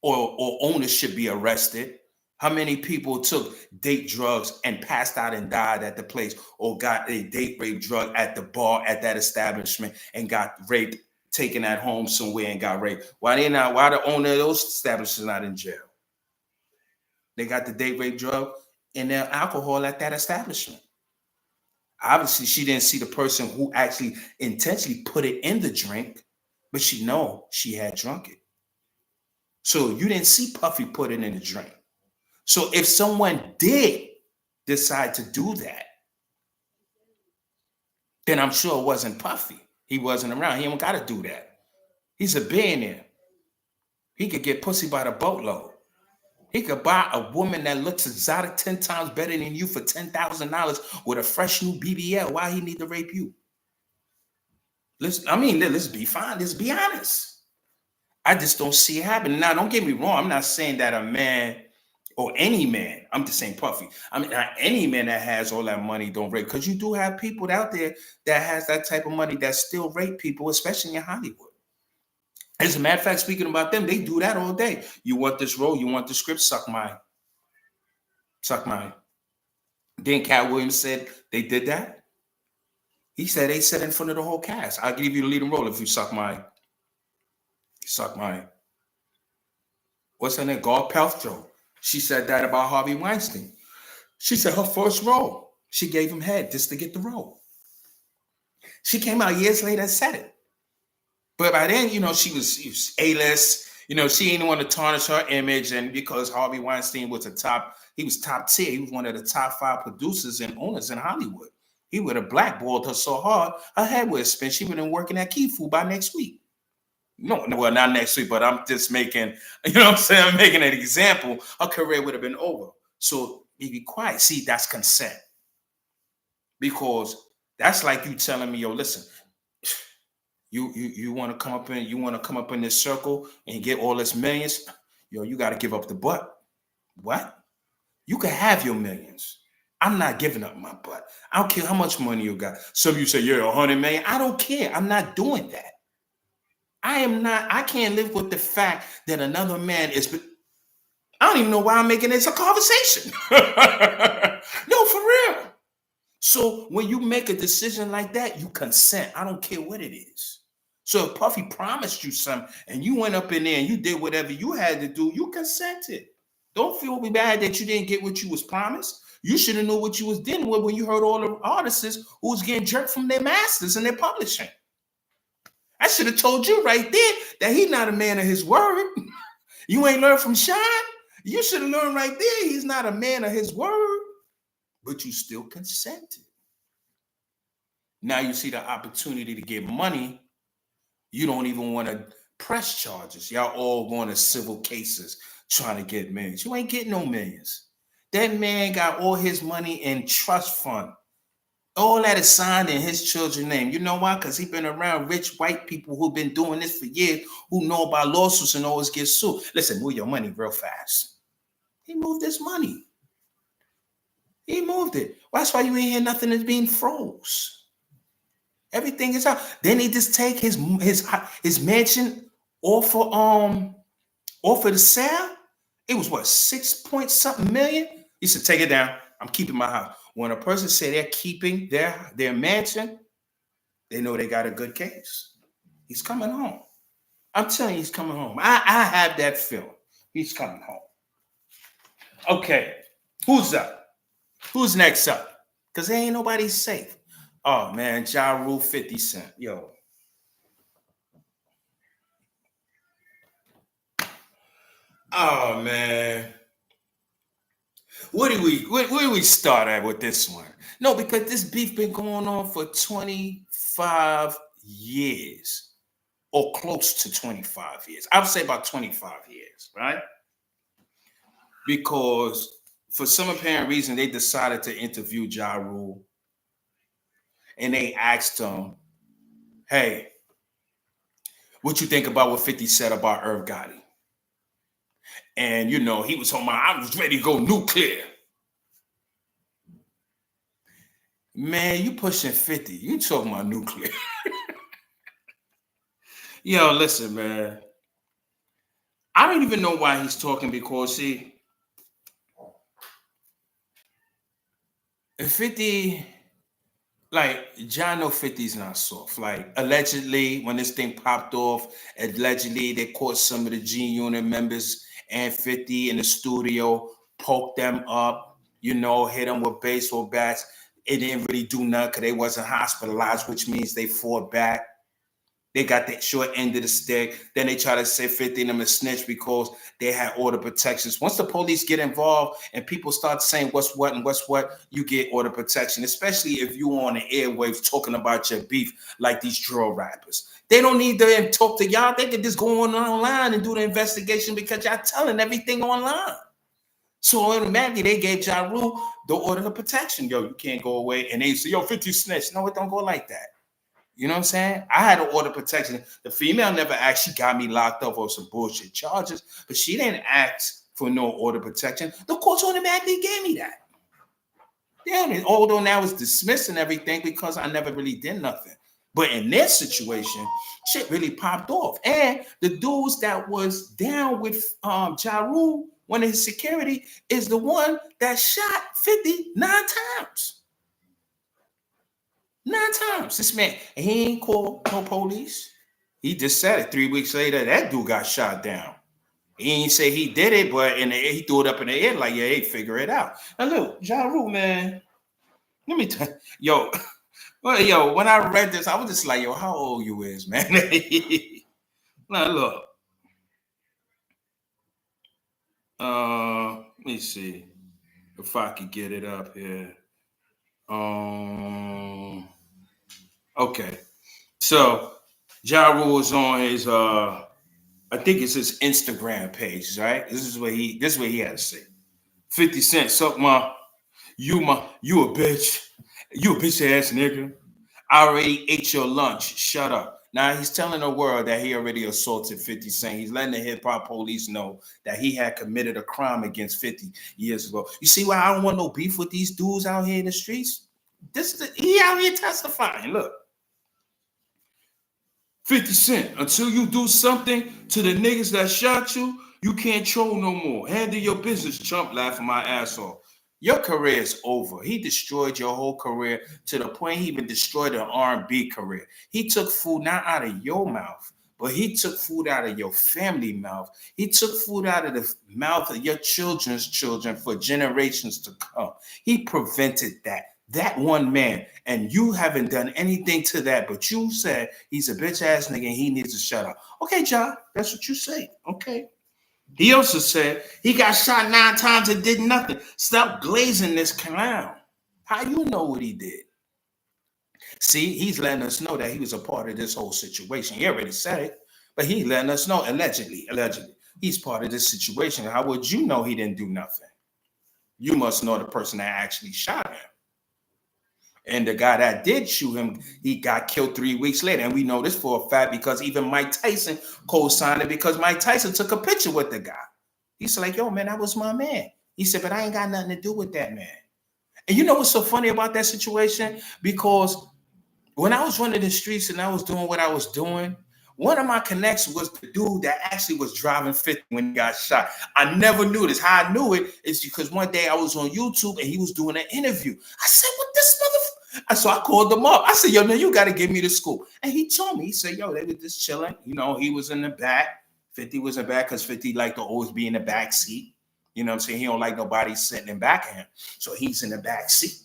or owners should be arrested. How many people took date drugs and passed out and died at the place or got a date rape drug at the bar at that establishment and got raped, taken at home somewhere and got raped? Why the owner of those establishments not in jail? They got the date rape drug and their alcohol at that establishment. Obviously, she didn't see the person who actually intentionally put it in the drink, but she know she had drunk it. So you didn't see Puffy put it in the drink. So if someone did decide to do that, then I'm sure it wasn't Puffy. He wasn't around. He don't got to do that. He's a billionaire. He could get pussy by the boatload. He could buy a woman that looks exotic 10 times better than you for $10,000 with a fresh new BBL. Why he need to rape you? Let's be fine. Let's be honest. I just don't see it happening. Now, don't get me wrong. I'm not saying that a man or any man, I'm just saying Puffy. I mean, not any man that has all that money don't rape, because you do have people out there that has that type of money that still rape people, especially in Hollywood. As a matter of fact, speaking about them, they do that all day. You want this role, you want the script, suck mine. Suck mine. Then Cat Williams said they did that. He said they said in front of the whole cast, I'll give you the leading role if you suck mine. Suck mine. What's her name? Gwyneth Paltrow. She said that about Harvey Weinstein. She said her first role, she gave him head just to get the role. She came out years later and said it. But by then, you know, she was A-list. You know, she didn't want to tarnish her image. And because Harvey Weinstein was top tier. He was one of the top 5 producers and owners in Hollywood. He would have blackballed her so hard, her head would have spin. She would have been working at Key Food by next week. No, well, not next week, but I'm just making, you know what I'm saying? I'm making an example. Her career would have been over. So be quiet. See, that's consent. Because that's like you telling me, yo, listen, you want to come up in this circle and get all this millions, yo, you got to give up the butt. What? You can have your millions. I'm not giving up my butt. I don't care how much money you got. Some of you say, you're 100 million. I don't care. I'm not doing that. I can't live with the fact that another man is, I don't even know why I'm making this a conversation. No, for real. So when you make a decision like that, you consent. I don't care what it is. So if Puffy promised you something and you went up in there and you did whatever you had to do, you consented. Don't feel bad that you didn't get what you was promised. You should have known what you was dealing with when you heard all the artists who was getting jerked from their masters and their publishing. I should have told you right there that he's not a man of his word. You ain't learned from Sean. You should have learned right there he's not a man of his word. But you still consented. Now you see the opportunity to get money. You don't even want to press charges. Y'all all going to civil cases trying to get millions. You ain't getting no millions. That man got all his money in trust fund. All that is signed in his children's name. You know why? Because he's been around rich white people who've been doing this for years, who know about lawsuits and always get sued. Listen, move your money real fast. He moved his money. He moved it. Well, that's why you ain't hear nothing that's being froze. Everything is out. Then he just take his mansion off for the sale. It was what, 6 point something million? He said, take it down. I'm keeping my house. When a person say they're keeping their mansion, they know they got a good case. He's coming home. I'm telling you, he's coming home. I have that feeling. He's coming home. Okay, who's up? Who's next up? Because there ain't nobody safe. Oh, man, Ja Rule 50 Cent. Yo. Oh man. Where do we start at with this one? No, because this beef been going on for 25 years or close to 25 years. I would say about 25 years, right? Because for some apparent reason, they decided to interview Ja Rule and they asked him, hey, what you think about what 50 said about Irv Gotti? And he was talking about, I was ready to go nuclear. Man, you pushing 50. You talking about nuclear. Yo, listen, man. I don't even know why he's talking because, see, 50, like, John know 50's not soft. Like, allegedly, when this thing popped off, allegedly, they caught some of the G Unit members and 50 in the studio, poked them up, hit them with baseball bats. It didn't really do nothing because they wasn't hospitalized, which means they fought back. They got the short end of the stick. Then they try to say 50 of them a snitch because they had order protections. Once the police get involved and people start saying what's what and what's what, you get order protection, especially if you on the airwaves talking about your beef like these drill rappers. They don't need to talk to y'all. They can just go online and do the investigation because y'all telling everything online. So automatically they gave Ja Rule the order of protection. Yo, you can't go away. And they say, yo, 50 snitch. No, it don't go like that. You know what I'm saying? I had to order protection. The female never actually got me locked up for some bullshit charges, but she didn't ask for no order protection. The courts automatically gave me that. Damn it. Although now it's dismissed and everything because I never really did nothing. But in this situation, shit really popped off. And the dudes that was down with Ja Rule, one of his security, is the one that shot 50 9 times. 9 times. This man, he ain't called no police. He just said it 3 weeks later. That dude got shot down. He ain't say he did it, but he threw it up in the air like, yeah, he figure it out. Now look, Ja Rule, man. Let me tell you, when I read this, I was just like, yo, how old you is, man? Now look. Let me see if I could get it up here. Okay. So Ja Rule is on his I think it's his Instagram page, right? This is what he had to say. 50 Cent, suck you a bitch. You a bitch ass nigga. I already ate your lunch. Shut up. Now he's telling the world that he already assaulted 50 Cent. He's letting the hip hop police know that he had committed a crime against 50 years ago. You see why I don't want no beef with these dudes out here in the streets? He out here testifying. Look. 50 Cent, until you do something to the niggas that shot you, you can't troll no more. Handle your business, chump, laughing my ass off. Your career is over. He destroyed your whole career to the point he even destroyed an R&B career. He took food not out of your mouth, but he took food out of your family mouth. He took food out of the mouth of your children's children for generations to come. He prevented that. That one man, and you haven't done anything to that, but you said he's a bitch ass nigga and he needs to shut up. Okay, John, that's what you say. Okay. He also said he got shot 9 times and did nothing. Stop glazing this clown. How you know what he did? See, he's letting us know that he was a part of this whole situation. He already said it, but he's letting us know, allegedly, he's part of this situation. How would you know he didn't do nothing? You must know the person that actually shot him. And the guy that did shoot him, he got killed 3 weeks later. And we know this for a fact because even Mike Tyson co-signed it because Mike Tyson took a picture with the guy. He's like, yo, man, that was my man. He said, but I ain't got nothing to do with that man. And you know what's so funny about that situation? Because when I was running the streets and I was doing what I was doing, one of my connections was the dude that actually was driving 50 when he got shot. I never knew this. How I knew it is because one day I was on YouTube and he was doing an interview. I said, what this motherfucker? So I called him up. I said, yo, man, you got to give me the scoop. And he told me, he said, yo, they were just chilling. You know, he was in the back. 50 was in the back because 50 liked to always be in the back seat. You know what I'm saying? He don't like nobody sitting in back of him. So he's in the back seat.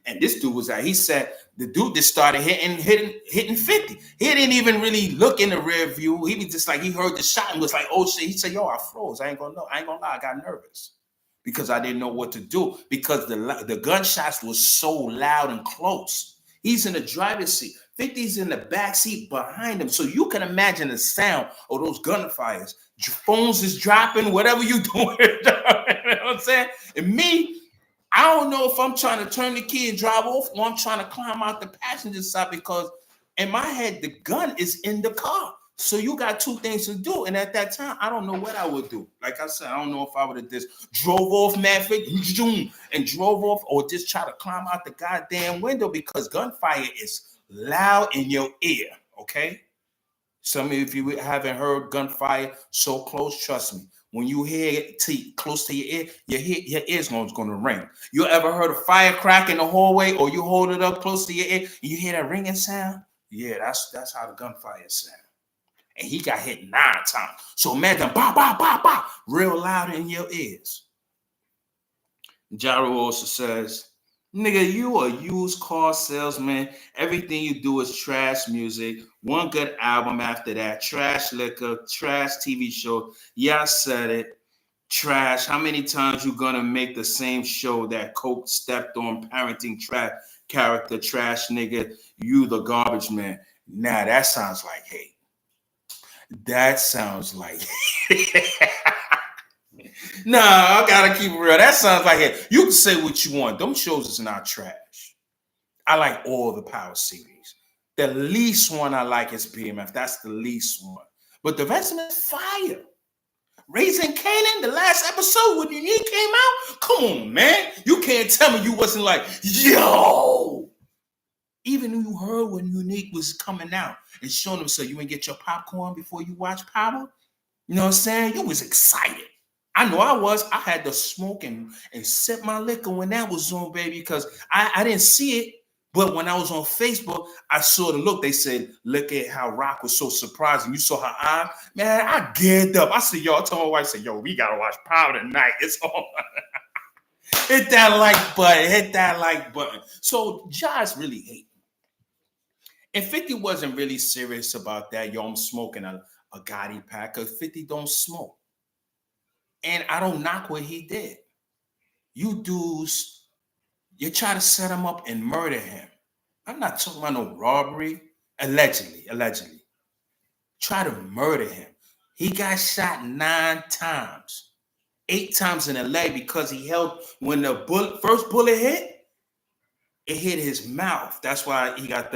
And this dude was out. He said the dude just started hitting 50. He didn't even really look in the rear view. He was just like, he heard the shot and was like, oh shit. He said, yo, I froze. I ain't gonna lie. I got nervous because I didn't know what to do because the gunshots was so loud and close. He's in the driver's seat. 50's in the back seat behind him. So you can imagine the sound of those gunfires. Phones is dropping, whatever you doing. You know what I'm saying? And me, I don't know if I'm trying to turn the key and drive off or I'm trying to climb out the passenger side because in my head, the gun is in the car. So you got two things to do. And at that time, I don't know what I would do. Like I said, I don't know if I would have just drove off, man, and drove off or just try to climb out the goddamn window because gunfire is loud in your ear, okay? Some of you, if you haven't heard gunfire so close, trust me. When you hear it close to your ear, your ear's going to ring. You ever heard a firecracker in the hallway or you hold it up close to your ear and you hear that ringing sound? Yeah, that's how the gunfire sound. And he got hit 9 times. So imagine, bah, bah, bah, bah, real loud in your ears. Gyro also says, nigga, you a used car salesman. Everything you do is trash music. One good album after that. Trash liquor, trash TV show. Yeah, I said it. Trash. How many times you gonna make the same show that Coke stepped on parenting trash character? Trash nigga. You the garbage man. Nah, that sounds like hate. That sounds like Nah, I gotta keep it real. That sounds like it. You can say what you want. Them shows is not trash. I like all the Power series. The least one I like is BMF. That's the least one. But the rest of them is fire. Raising Canaan, the last episode when Unique came out. Come on, man. You can't tell me you wasn't like, yo. Even when you heard when Unique was coming out and showing them so you ain't get your popcorn before you watch Power. You know what I'm saying? You was excited. I know I was. I had to smoke and sip my liquor when that was on, baby, because I didn't see it. But when I was on Facebook, I saw the look. They said, look at how Rock was so surprising. You saw her eye. Man, I geared up. I said, yo, I told my wife, I said, yo, we got to watch Power tonight. It's on. Hit that like button. Hit that like button. So Josh really hating. And 50 wasn't really serious about that. Yo, I'm smoking a Gotti pack because 50 don't smoke. And I don't knock what he did. You dudes, you try to set him up and murder him. I'm not talking about no robbery. Allegedly. Try to murder him. He got shot 9 times. 8 times in the leg because he held, when the first bullet hit, it hit his mouth. That's why he got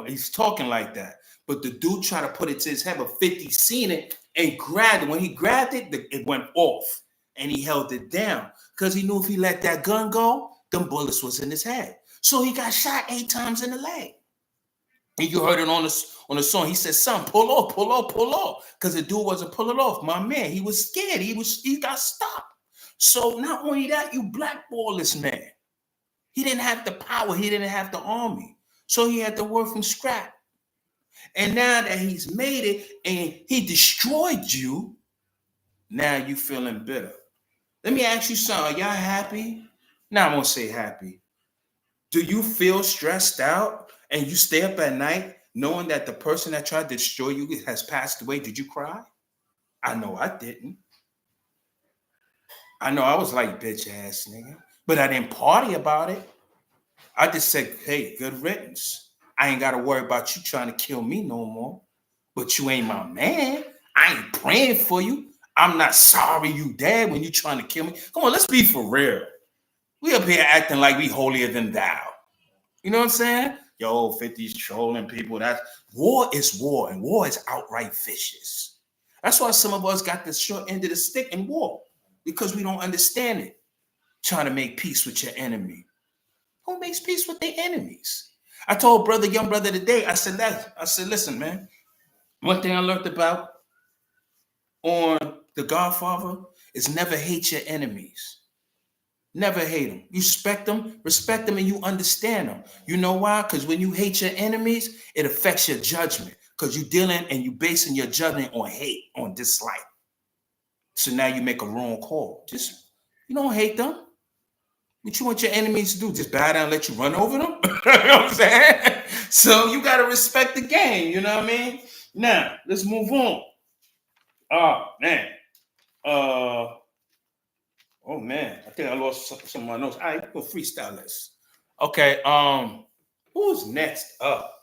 he's talking like that. But the dude tried to put it to his head, but 50 seen it and grabbed it. When he grabbed it, it went off and he held it down because he knew if he let that gun go, them bullets was in his head. So he got shot 8 times in the leg. And you heard it on the song. He said, son, pull off. Because the dude wasn't pulling off. My man, he was scared. He got stopped. So not only that, you blackball this man. He didn't have the power. He didn't have the army. So he had to work from scratch. And now that he's made it and he destroyed you, now you feeling bitter. Let me ask you something. Are y'all happy? Now I'm going to say happy. Do you feel stressed out and you stay up at night knowing that the person that tried to destroy you has passed away? Did you cry? I know I didn't. I know I was like, bitch ass nigga. But I didn't party about it. I just said, hey, good riddance. I ain't got to worry about you trying to kill me no more. But you ain't my man. I ain't praying for you. I'm not sorry you dead when you trying to kill me. Come on, let's be for real. We up here acting like we holier than thou. You know what I'm saying? Yo, 50's trolling people. That's war is war, and war is outright vicious. That's why some of us got the short end of the stick in war, because we don't understand it. Trying to make peace with your enemy. Who makes peace with their enemies? I told young brother today, I said, listen, man, one thing I learned about on The Godfather is never hate your enemies. Never hate them. You respect them, and you understand them. You know why? Because when you hate your enemies, it affects your judgment. Because you're dealing and you basing your judgment on hate, on dislike. So now you make a wrong call. You don't hate them. What you want your enemies to do? Just bow down and let you run over them? You know what I'm saying? So you got to respect the game. You know what I mean? Now, let's move on. Oh, man. Oh, man. I think I lost some of my notes. All right, go freestyle this. Okay. Who's next up?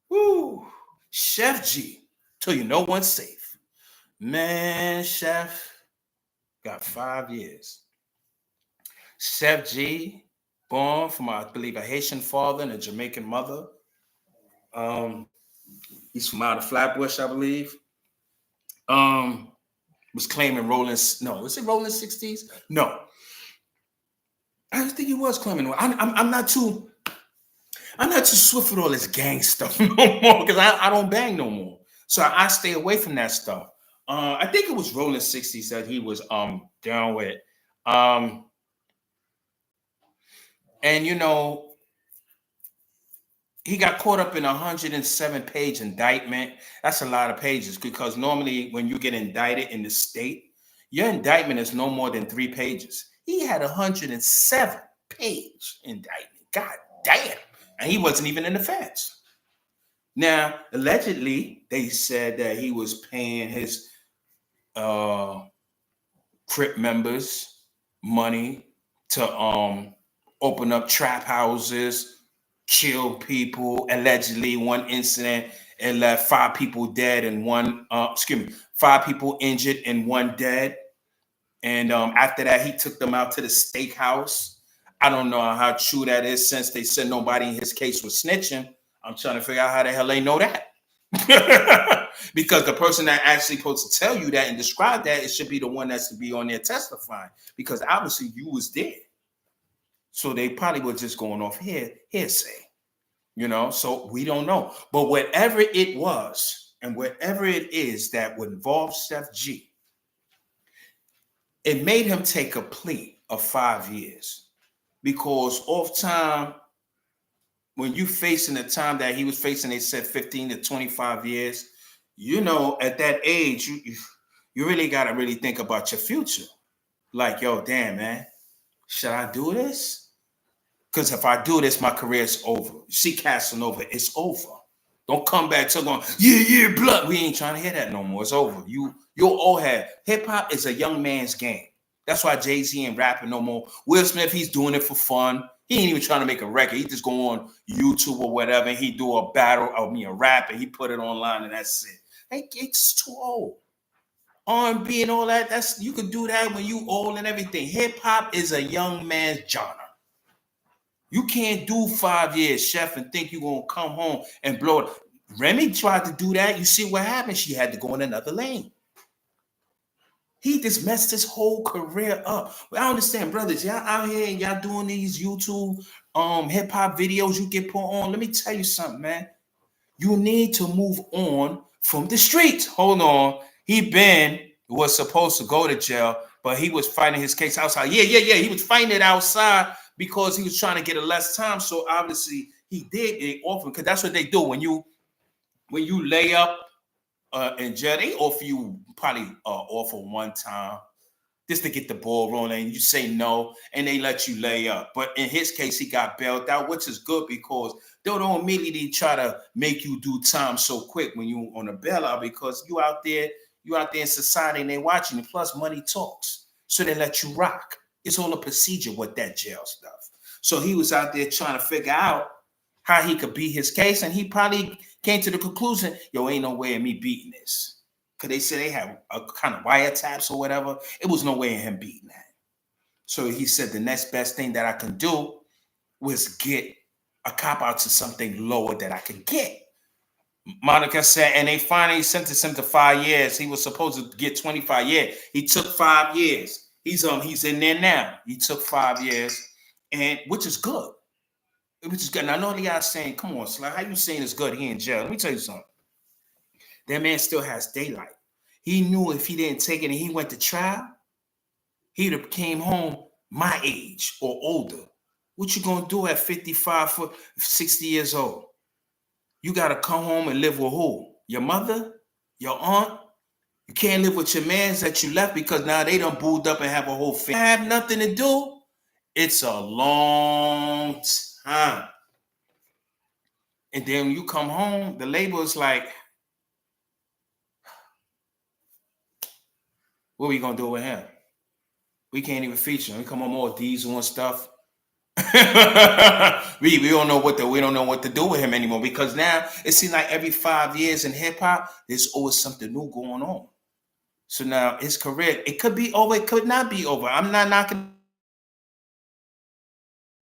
Woo. Sheff G. Till you know one's safe. Man, Sheff got 5 years. Sheff G, born from, I believe, a Haitian father and a Jamaican mother. He's from out of Flatbush, I believe. Was claiming rolling. No, was it rolling 60s? No, I don't think he was claiming. I'm not too swift with all this gang stuff no more because I don't bang no more. So I stay away from that stuff. I think it was rolling 60s that he was down with. And you know, he got caught up in a 107-page indictment. That's a lot of pages because normally when you get indicted in the state, your indictment is no more than 3 pages. He had a 107-page indictment. God damn. And he wasn't even in the feds. Now, allegedly, they said that he was paying his Crip members money to open up trap houses, kill people. Allegedly, one incident, it left 5 people dead and 5 people injured and 1 dead. And after that, he took them out to the steakhouse. I don't know how true that is since they said nobody in his case was snitching. I'm trying to figure out how the hell they know that. Because the person that actually supposed to tell you that and describe that, it should be the one that's to be on there testifying. Because obviously you was there. So they probably were just going off hearsay. You know, so we don't know. But whatever it was and whatever it is that would involve Sheff G, it made him take a plea of 5 years. Because off time, when you facing the time that he was facing, they said 15 to 25 years, you know, at that age, you really got to really think about your future. Like, yo, damn, man, should I do this? Because if I do this, my career's over. You see Casanova, it's over. Don't come back to going, yeah, blood. We ain't trying to hear that no more. It's over. You'll all have. Hip-hop is a young man's game. That's why Jay-Z ain't rapping no more. Will Smith, he's doing it for fun. He ain't even trying to make a record. He just go on YouTube or whatever, and he do a battle, a rap, and he put it online, and that's it. Hey, it's too old. R&B and all that, you could do that when you old and everything. Hip-hop is a young man's genre. You can't do 5 years, Sheff, and think you're going to come home and blow it. Remy tried to do that. You see what happened? She had to go in another lane. He just messed his whole career up. Well, I understand, brothers. Y'all out here and y'all doing these YouTube hip-hop videos you get put on. Let me tell you something, man. You need to move on from the streets. Hold on. He was supposed to go to jail, but he was fighting his case outside. Yeah. He was fighting it outside because he was trying to get a less time. So obviously he did it often because that's what they do when you lay up in jail. They offer you probably offer one time just to get the ball rolling. You say no, and they let you lay up. But in his case, he got bailed out, which is good because they don't immediately try to make you do time so quick when you on a bailout because you out there in society and they watching you. Plus, money talks, so they let you rock. It's all a procedure with that jail stuff. So he was out there trying to figure out how he could beat his case, and he probably came to the conclusion, yo, ain't no way in me beating this. Because they said they have a kind of wiretaps or whatever. It was no way in him beating that. So he said the next best thing that I can do was get a cop out to something lower that I can get. Monica said, and they finally sentenced him to 5 years. He was supposed to get 25 years. He took 5 years. He's in there now. He took 5 years, and which is good. Which is good. And I know the guys saying, come on, Sly, how you saying it's good? He in jail. Let me tell you something. That man still has daylight. He knew if he didn't take it and he went to trial, he'd have came home my age or older. What you gonna do at 55, 60 years old? You gotta come home and live with who? Your mother? Your aunt? You can't live with your mans that you left because now they done booed up and have a whole family. Have nothing to do. It's a long time. And then when you come home, the label is like, what are we gonna do with him? We can't even feature him. We come on more Diesel and stuff. we don't know what to do with him anymore, because now it seems like every 5 years in hip hop, there's always something new going on. So now his career, it could be over, it could not be over. I'm not knocking,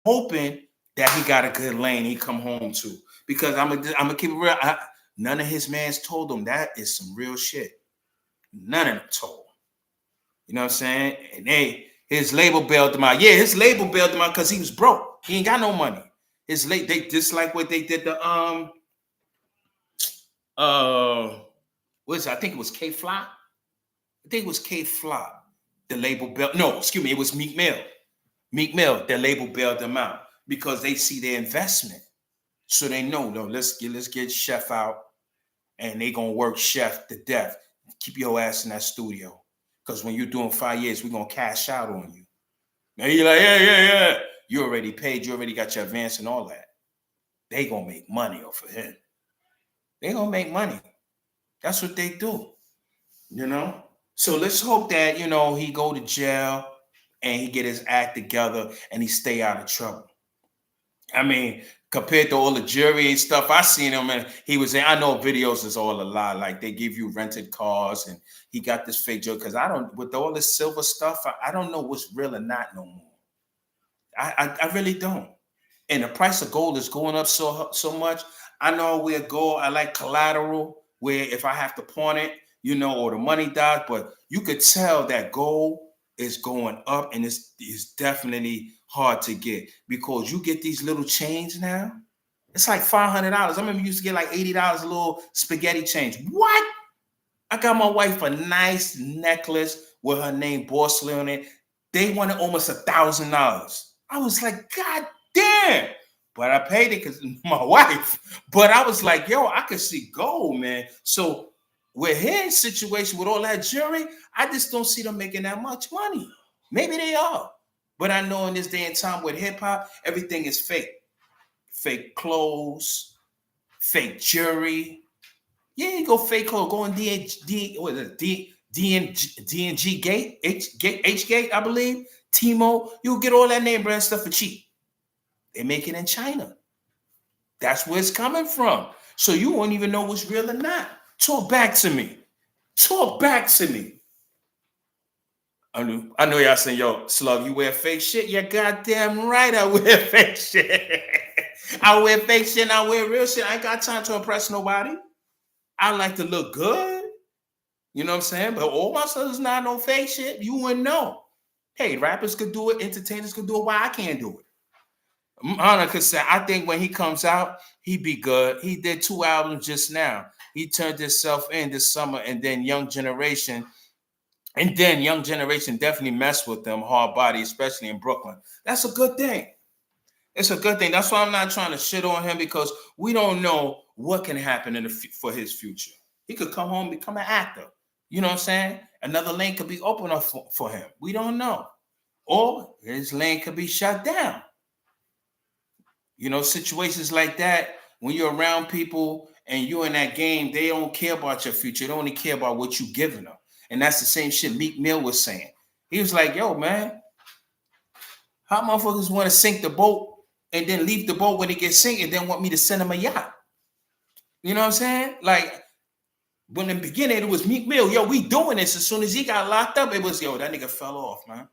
hoping that he got a good lane he come home to, because I'm gonna keep it real. None of his mans told him that is some real shit. None of them told. You know what I'm saying? And his label bailed him out. Yeah, his label bailed him out because he was broke. He ain't got no money. They just like what they did to what is it? I think it was K Fly. I think it was K Fly. The label bailed. No, excuse me, it was Meek Mill. Meek Mill, their label bailed them out because they see their investment. So they know, no, let's get Sheff out, and they gonna work Sheff to death. Keep your ass in that studio. Because when you're doing 5 years, we're going to cash out on you. Now you're like, yeah. You already paid. You already got your advance and all that. They going to make money off of him. They going to make money. That's what they do. You know? So let's hope that, he go to jail and he get his act together and he stay out of trouble. I mean, compared to all the jury and stuff, I seen him and he was in, I know videos is all a lie. Like they give you rented cars and he got this fake joke. Because with all this silver stuff, I don't know what's real or not no more. I really don't. And the price of gold is going up so much. I know where gold, I like collateral, where if I have to pawn it, or the money dies, but you could tell that gold is going up, and it's definitely hard to get, because you get these little chains now. It's like $500. I remember you used to get like $80 a little spaghetti change. What? I got my wife a nice necklace with her name Bosley on it. They wanted almost $1,000. I was like, God damn. But I paid it because my wife. But I was like, yo, I could see gold, man. So with his situation, with all that jewelry, I just don't see them making that much money. Maybe they are. But I know in this day and time with hip hop, everything is fake. Fake clothes, fake jewelry. Yeah, you go fake clothes. Go on DNG Gate, H Gate, I believe. Timo, you'll get all that name brand stuff for cheap. They make it in China. That's where it's coming from. So you won't even know what's real or not. Talk back to me. Talk back to me. I know y'all saying, yo, Slug, you wear fake shit? You're goddamn right I wear fake shit. I wear fake shit and I wear real shit. I ain't got time to impress nobody. I like to look good. You know what I'm saying? But all my stuff is not no fake shit. You wouldn't know. Hey, rappers could do it. Entertainers could do it. Why I can't do it? Honor could say, I think when he comes out, he'd be good. He did 2 albums just now. He turned himself in this summer, and then Young Generation definitely messed with them hard body, especially in Brooklyn. That's a good thing. It's a good thing. That's why I'm not trying to shit on him, because we don't know what can happen for his future. He could come home and become an actor. You know what I'm saying? Another lane could be open up for him. We don't know. Or his lane could be shut down. Situations like that, when you're around people and you're in that game, they don't care about your future. They only care about what you're giving them. And that's the same shit Meek Mill was saying. He was like, yo, man, how motherfuckers want to sink the boat and then leave the boat when it gets sink and then want me to send them a yacht? You know what I'm saying? Like, when in the beginning, it was Meek Mill, yo, we doing this. As soon as he got locked up, it was, yo, that nigga fell off, man.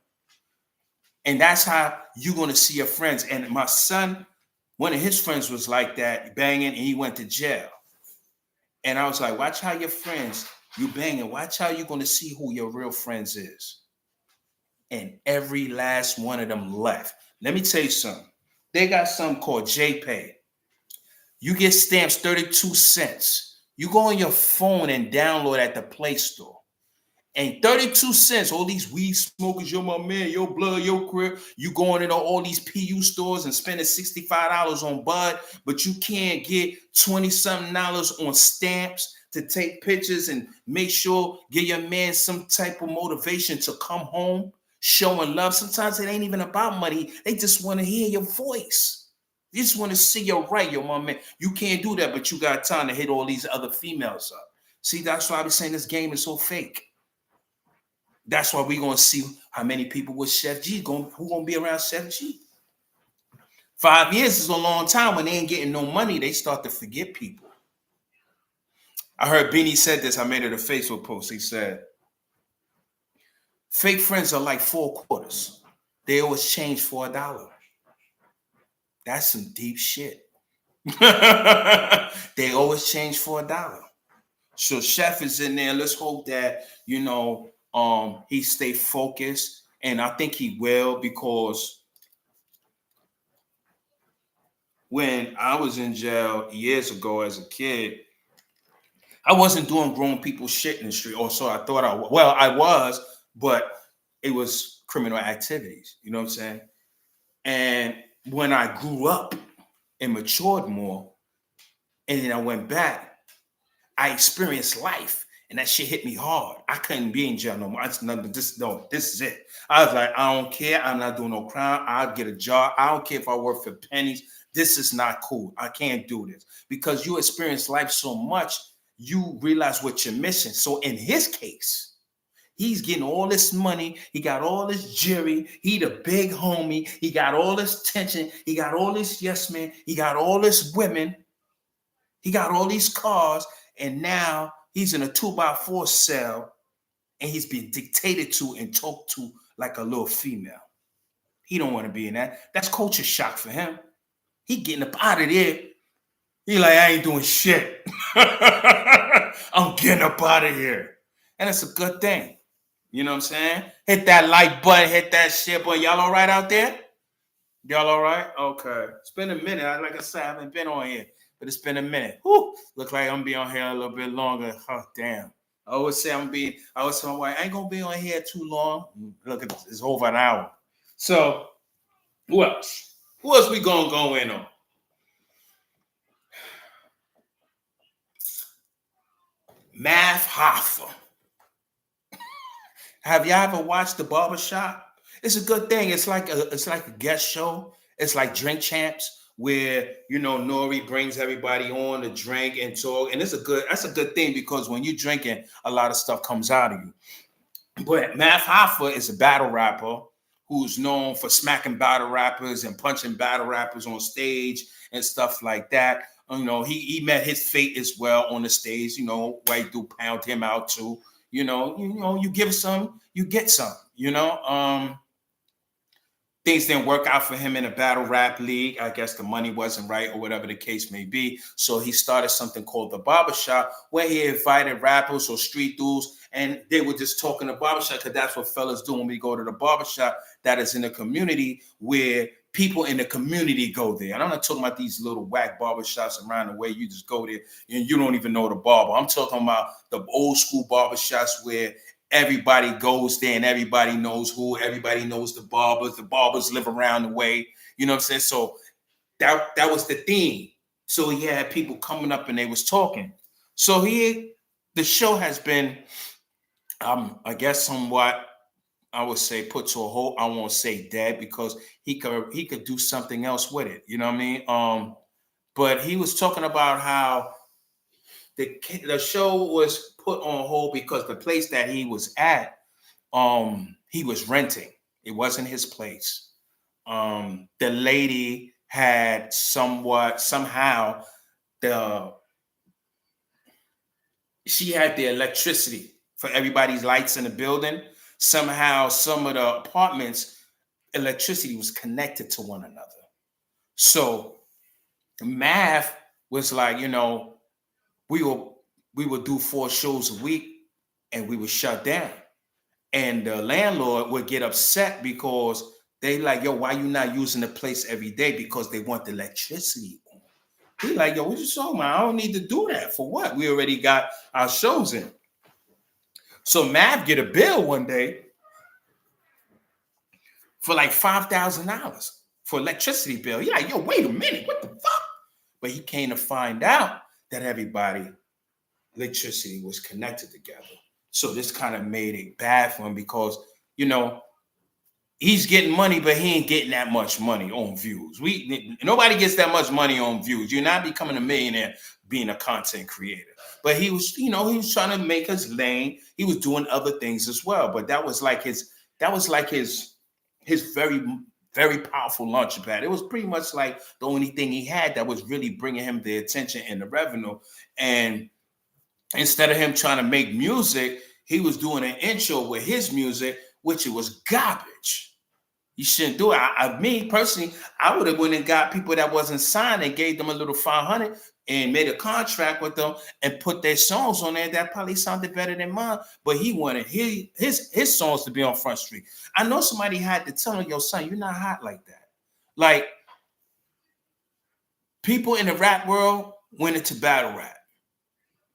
And that's how you're going to see your friends. And my son, one of his friends was like that, banging, and he went to jail. And I was like, watch how your friends, you banging, watch how you're going to see who your real friends is. And every last one of them left. Let me tell you something. They got something called JPay. You get stamps 32 cents. You go on your phone and download at the Play Store. And 32 cents, all these weed smokers, you're my man, your blood, your crib, you going into all these PU stores and spending $65 on bud, but you can't get $20-something on stamps to take pictures and make sure, give your man some type of motivation to come home. showing love. Sometimes it ain't even about money. They just want to hear your voice. They just want to see you're right, yo, my man. You can't do that, but you got time to hit all these other females up. See, that's why I was saying this game is so fake. That's why we're gonna see how many people with Sheff G who gonna be around Sheff G. 5 years is a long time. When they ain't getting no money, they start to forget people. I heard Beanie said this. I made it a Facebook post. He said, fake friends are like 4 quarters. They always change for $1. That's some deep shit. They always change for $1. So Sheff is in there. Let's hope that, he stay focused. And I think he will, because when I was in jail years ago as a kid, I wasn't doing grown people shit in the street. Or so I thought I was. Well, I was, but it was criminal activities. You know what I'm saying? And when I grew up and matured more, and then I went back, I experienced life. And that shit hit me hard. I couldn't be in jail no more. This is it. I was like, I don't care. I'm not doing no crime. I'll get a job. I don't care if I work for pennies. This is not cool. I can't do this. Because you experience life so much, you realize what you're missing. So in his case, he's getting all this money. He got all this jury. He the big homie. He got all this attention. He got all this yes man. He got all this women. He got all these cars. And now he's in a 2x4 cell, and he's being dictated to and talked to like a little female. He don't want to be in that. That's culture shock for him. He getting up out of there. He like, I ain't doing shit. I'm getting up out of here. And it's a good thing. You know what I'm saying? Hit that like button, hit that shit button. Y'all all right out there? Y'all all right? Okay. It's been a minute. Like I said, I haven't been on here, but it's been a minute. Whew. Look like I'm gonna be on here a little bit longer. Oh, damn. I always say I always tell my wife, I ain't gonna be on here too long. Look at this, it's over an hour. So, who else? Who else we gonna go in on? Math Hoffa. Have y'all ever watched The Barbershop? It's a good thing. It's like a guest show. It's like Drink Champs, where Nori brings everybody on to drink and talk. And that's a good thing, because when you're drinking, a lot of stuff comes out of you. But Math Hoffa is a battle rapper who's known for smacking battle rappers and punching battle rappers on stage and stuff like that. He met his fate as well on the stage. White dude pound him out too. You give some, you get some. Things didn't work out for him in a battle rap league. I guess the money wasn't right, or whatever the case may be. So he started something called The Barbershop, where he invited rappers or street dudes, and they were just talking to barbershop, because that's what fellas do when we go to the barbershop that is in a community where people in the community go there. And I'm not talking about these little whack barbershops around the way you just go there and you don't even know the barber. I'm talking about the old school barbershops where everybody goes there and everybody knows who, everybody knows the barbers live around the way, you know what I'm saying? So that was the theme. So he had people coming up and they was talking. So the show has been, I guess somewhat, I would say put to a halt. I won't say dead, because he could do something else with it. You know what I mean? But he was talking about how the show was put on hold because the place that he was at, he was renting. It wasn't his place. The lady had somehow she had the electricity for everybody's lights in the building. Somehow, some of the apartments, electricity was connected to one another. So Math was like, we would do 4 shows a week and we would shut down. And the landlord would get upset because they like, yo, why you not using the place every day? Because they want the electricity on. He like, yo, what you talking about? I don't need to do that. For what? We already got our shows in. So Mav get a bill one day for like $5,000 for electricity bill. He like, yo, wait a minute, what the fuck? But he came to find out that electricity was connected together. So this kind of made it bad for him, because, he's getting money, but he ain't getting that much money on views. Nobody gets that much money on views. You're not becoming a millionaire being a content creator. But he was, he was trying to make his lane. He was doing other things as well. But that was like his very, very powerful launching pad. It was pretty much like the only thing he had that was really bringing him the attention and the revenue. And instead of him trying to make music, he was doing an intro with his music, which it was garbage. You shouldn't do it. Me personally, I would have went and got people that wasn't signed and gave them a little 500 and made a contract with them and put their songs on there. That probably sounded better than mine. But he wanted his songs to be on Front Street. I know somebody had to tell him, yo, son, you're not hot like that. Like, people in the rap world went into battle rap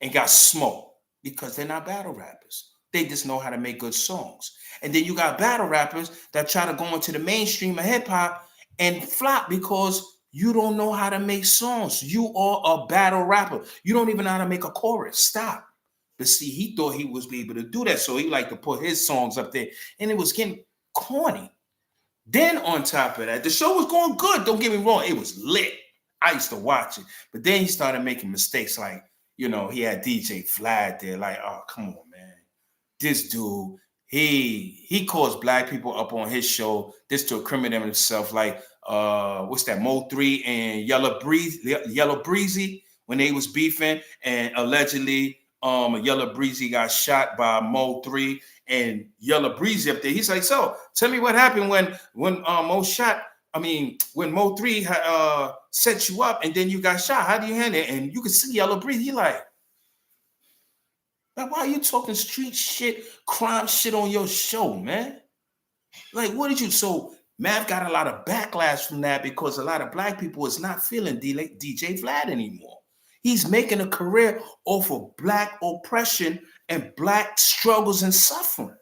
and got smoked because they're not battle rappers. They just know how to make good songs. And then you got battle rappers that try to go into the mainstream of hip hop and flop because you don't know how to make songs. You are a battle rapper. You don't even know how to make a chorus. Stop. But see, he thought he was able to do that. So he liked to put his songs up there. And it was getting corny. Then on top of that, the show was going good. Don't get me wrong. It was lit. I used to watch it. But then he started making mistakes like, he had DJ Vlad there. Like, oh, come on, man. This dude, he calls black people up on his show just to incriminate himself. Like, what's that, Mo 3 and Yellow Breezy, when they was beefing, and allegedly Yellow Breezy got shot by Mo 3 and Yellow Breezy up there. He's like, so tell me what happened when Mo 3 set you up and then you got shot. How do you handle it? And you can see Yellow Breezy. He like, why are you talking street shit, crime shit on your show, man? Like, what did you? So Mav got a lot of backlash from that because a lot of black people is not feeling DJ Vlad anymore. He's making a career off of black oppression and black struggles and suffering.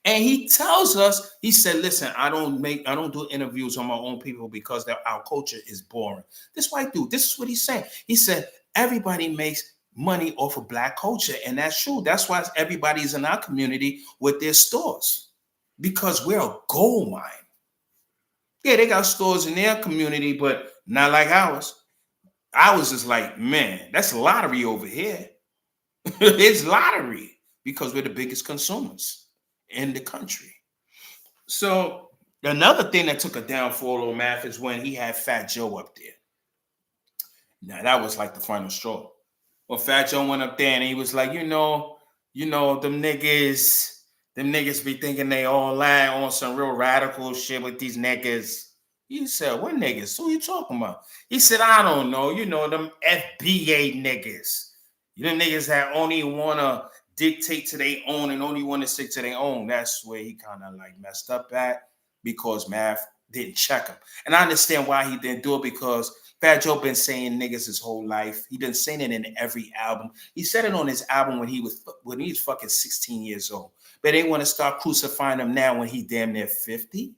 And he tells us, he said, listen, I don't do interviews on my own people because our culture is boring. This white dude, this is what he's saying. He said, everybody makes money off of black culture. And that's true. That's why everybody's in our community with their stores, because we're a gold mine. Yeah, they got stores in their community, but not like ours. Ours is like, man, that's lottery over here. It's lottery because we're the biggest consumers in the country. So another thing that took a downfall on Math is when he had Fat Joe up there. Now that was like the final straw. Well, Fat Joe went up there and he was like, them niggas be thinking they all lie on some real radical shit with these niggas. He said, what niggas? Who you talking about? He said, I don't know. Them FBA niggas. Them niggas that only want to dictate to their own and only want to stick to their own. That's where he kind of like messed up at, because Math didn't check him. And I understand why he didn't do it, because Fat Joe been saying niggas his whole life. He been saying it in every album. He said it on his album when he was fucking 16 years old. But they want to start crucifying him now when he damn near 50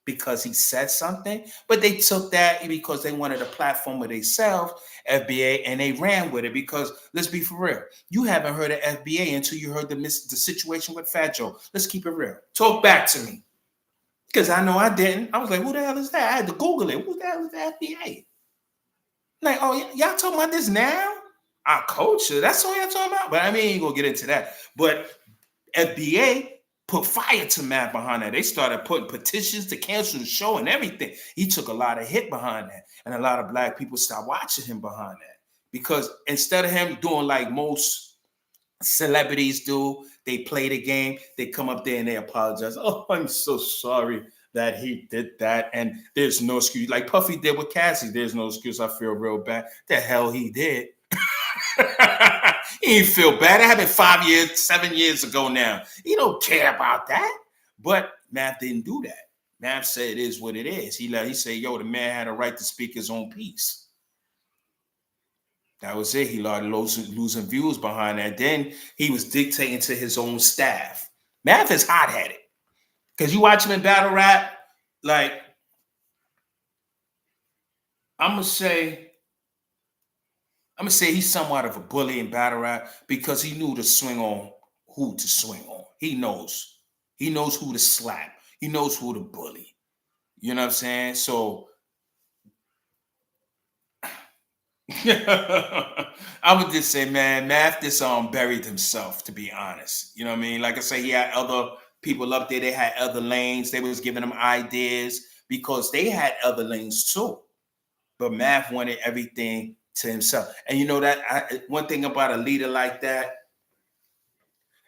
because he said something. But they took that because they wanted a platform of themselves, FBA, and they ran with it. Because let's be for real, you haven't heard of FBA until you heard the situation with Fat Joe. Let's keep it real. Talk back to me. Because I know I didn't. I was like, who the hell is that? I had to Google it. Who the hell is the FBA? Like, oh, y'all talking about this now? Our culture. That's all y'all talking about? But I mean, ain't gonna get into that. But FBA put fire to Matt behind that. They started putting petitions to cancel the show and everything. He took a lot of hit behind that. And a lot of black people stopped watching him behind that. Because instead of him doing like most celebrities do, they play the game, they come up there and they apologize. Oh, I'm so sorry that he did that. And there's no excuse. Like Puffy did with Cassie. There's no excuse. I feel real bad. The hell he did. He ain't feel bad. That happened 7 years ago now. He don't care about that. But Math didn't do that. Math said it is what it is. He said, yo, the man had a right to speak his own piece. That was it. He started losing views behind that. Then he was dictating to his own staff. Math is hot-headed. Because you watch him in battle rap, like, I'm going to say he's somewhat of a bully in battle rap because he knew to swing on who to swing on. He knows He knows who to slap. He knows who to bully. You know what I'm saying? So I would just say, man, Math just buried himself, to be honest. You know what I mean? Like I say, he had other people up there, they had other lanes, they was giving them ideas because they had other lanes too. But Math wanted everything to himself. And you know that one thing about a leader like that,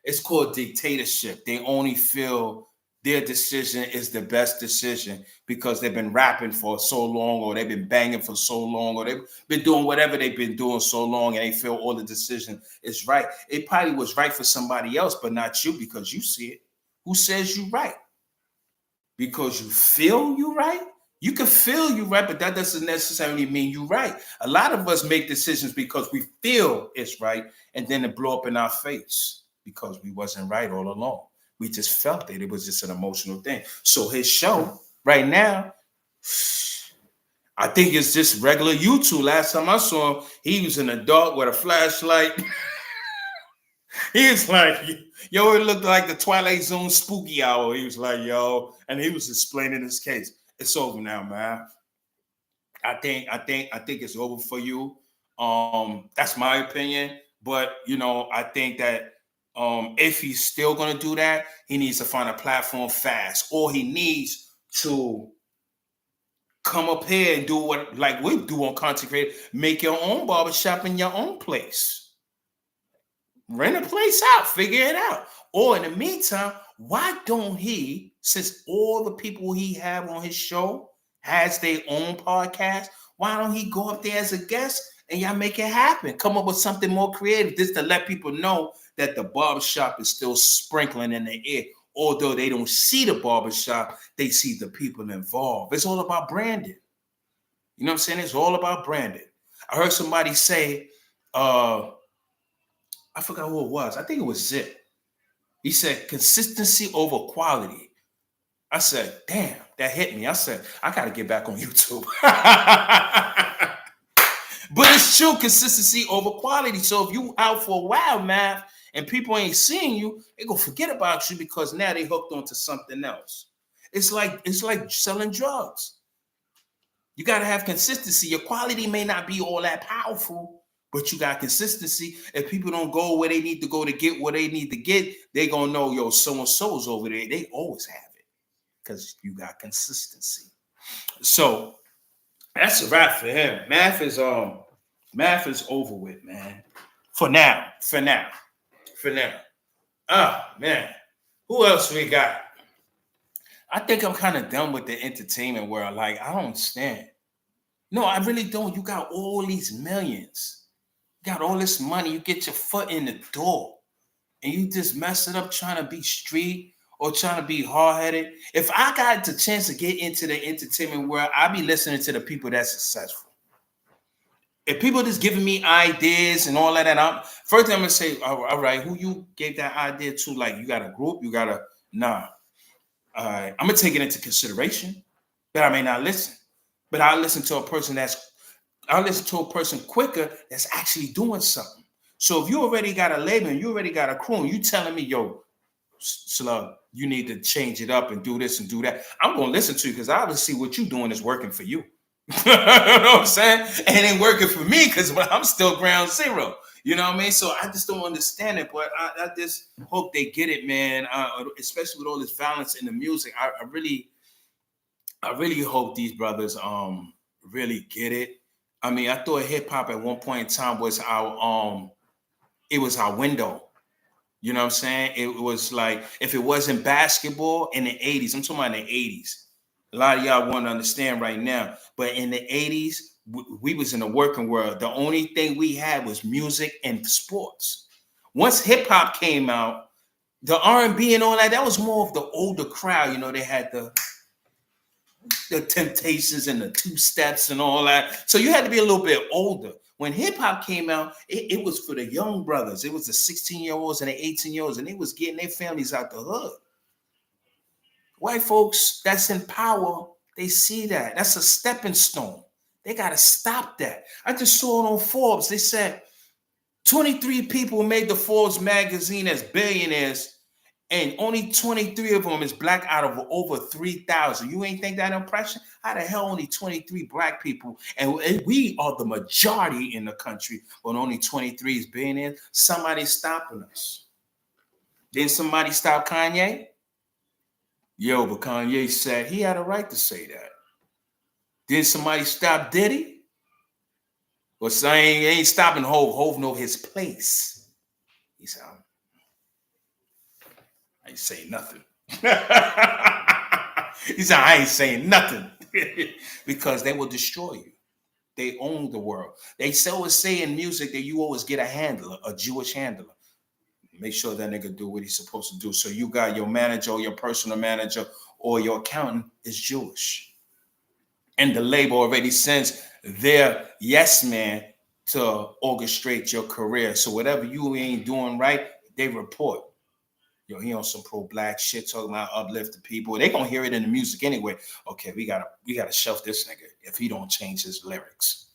it's called dictatorship. They only feel their decision is the best decision because they've been rapping for so long, or they've been banging for so long, or they've been doing whatever they've been doing so long, and they feel all the decision is right. It probably was right for somebody else, but not you, because you see it. Who says you right? Because you feel you right? You can feel you right, but that doesn't necessarily mean you right. A lot of us make decisions because we feel it's right, and then it blow up in our face because we wasn't right all along. We just felt it. It was just an emotional thing. So his show right now, I think it's just regular YouTube. Last time I saw him, he was in the dark with a flashlight. He was like, yo, it looked like the Twilight Zone spooky hour. He was like, yo, and he was explaining his case. It's over now, man. I think it's over for you. That's my opinion. But you know, I think that if he's still gonna do that, he needs to find a platform fast, or he needs to come up here and do what like we do on Content Creator, make your own barbershop in your own place. Rent a place out, figure it out. Or in the meantime, why don't he, since all the people he have on his show has their own podcast, why don't he go up there as a guest and y'all make it happen? Come up with something more creative, just to let people know that the barbershop is still sprinkling in the air. Although they don't see the barbershop, they see the people involved. It's all about branding. You know what I'm saying? It's all about branding. I heard somebody say, I forgot who it was. I think it was Zip. He said consistency over quality. I said, damn, that hit me. I said, I got to get back on YouTube. But it's true, consistency over quality. So if you out for a while, Math, and people ain't seeing you, they gonna forget about you because now they hooked onto something else. It's like selling drugs. You got to have consistency. Your quality may not be all that powerful, but you got consistency. If people don't go where they need to go to get what they need to get, they gonna know, yo, so-and-so's over there. They always have it because you got consistency. So that's a wrap for him. Math is over with, man. For now. Oh, man. Who else we got? I think I'm kind of done with the entertainment world. Like, I don't understand. No, I really don't. You got all these millions. You got all this money. You get your foot in the door. And you just mess it up trying to be street or trying to be hard-headed. If I got the chance to get into the entertainment world, I'd be listening to the people that's successful. If people just giving me ideas and all that, first thing I'm going to say, all right, who you gave that idea to? Like, you got a group? You got a, nah. All right, I'm going to take it into consideration, but I may not listen. But I'll listen to a person quicker that's actually doing something. So if you already got a label and you already got a crew and you telling me, yo, Slug, you need to change it up and do this and do that, I'm going to listen to you because I will see what you're doing is working for you. You know what I'm saying? And it ain't working for me because I'm still ground zero. You know what I mean? So I just don't understand it, but I just hope they get it, man. Especially with all this violence in the music, I really hope these brothers really get it. I mean, I thought hip hop at one point in time was our window. You know what I'm saying? It was like, if it wasn't basketball in the 80s, I'm talking about in the 80s. A lot of y'all won't understand right now, but in the 80s, we was in the working world. The only thing we had was music and sports. Once hip hop came out, the R&B and all that was more of the older crowd. You know, they had the Temptations and the Two Steps and all that. So you had to be a little bit older. When hip hop came out, it was for the young brothers. It was the 16-year-olds and the 18-year-olds, and they was getting their families out the hood. White folks that's in power, they see that. That's a stepping stone. They got to stop that. I just saw it on Forbes. They said 23 people made the Forbes magazine as billionaires, and only 23 of them is black out of over 3,000. You ain't think that impression? How the hell only 23 black people? And we are the majority in the country, but only 23 is being in. Somebody's stopping us. Didn't somebody stop Kanye? Yo, but Kanye said he had a right to say that. Didn't somebody stop Diddy? Well, saying ain't stopping Hov. Hov know his place. He said, I ain't saying nothing. He said, I ain't saying nothing. Because they will destroy you. They own the world. They always say in music that you always get a handler, a Jewish handler. Make sure that nigga do what he's supposed to do. So you got your manager or your personal manager or your accountant is Jewish. And the label already sends their yes man to orchestrate your career. So whatever you ain't doing right, they report. Yo, he on some pro-black shit talking about uplift the people. They gonna hear it in the music anyway. Okay, we gotta shelf this nigga if he don't change his lyrics.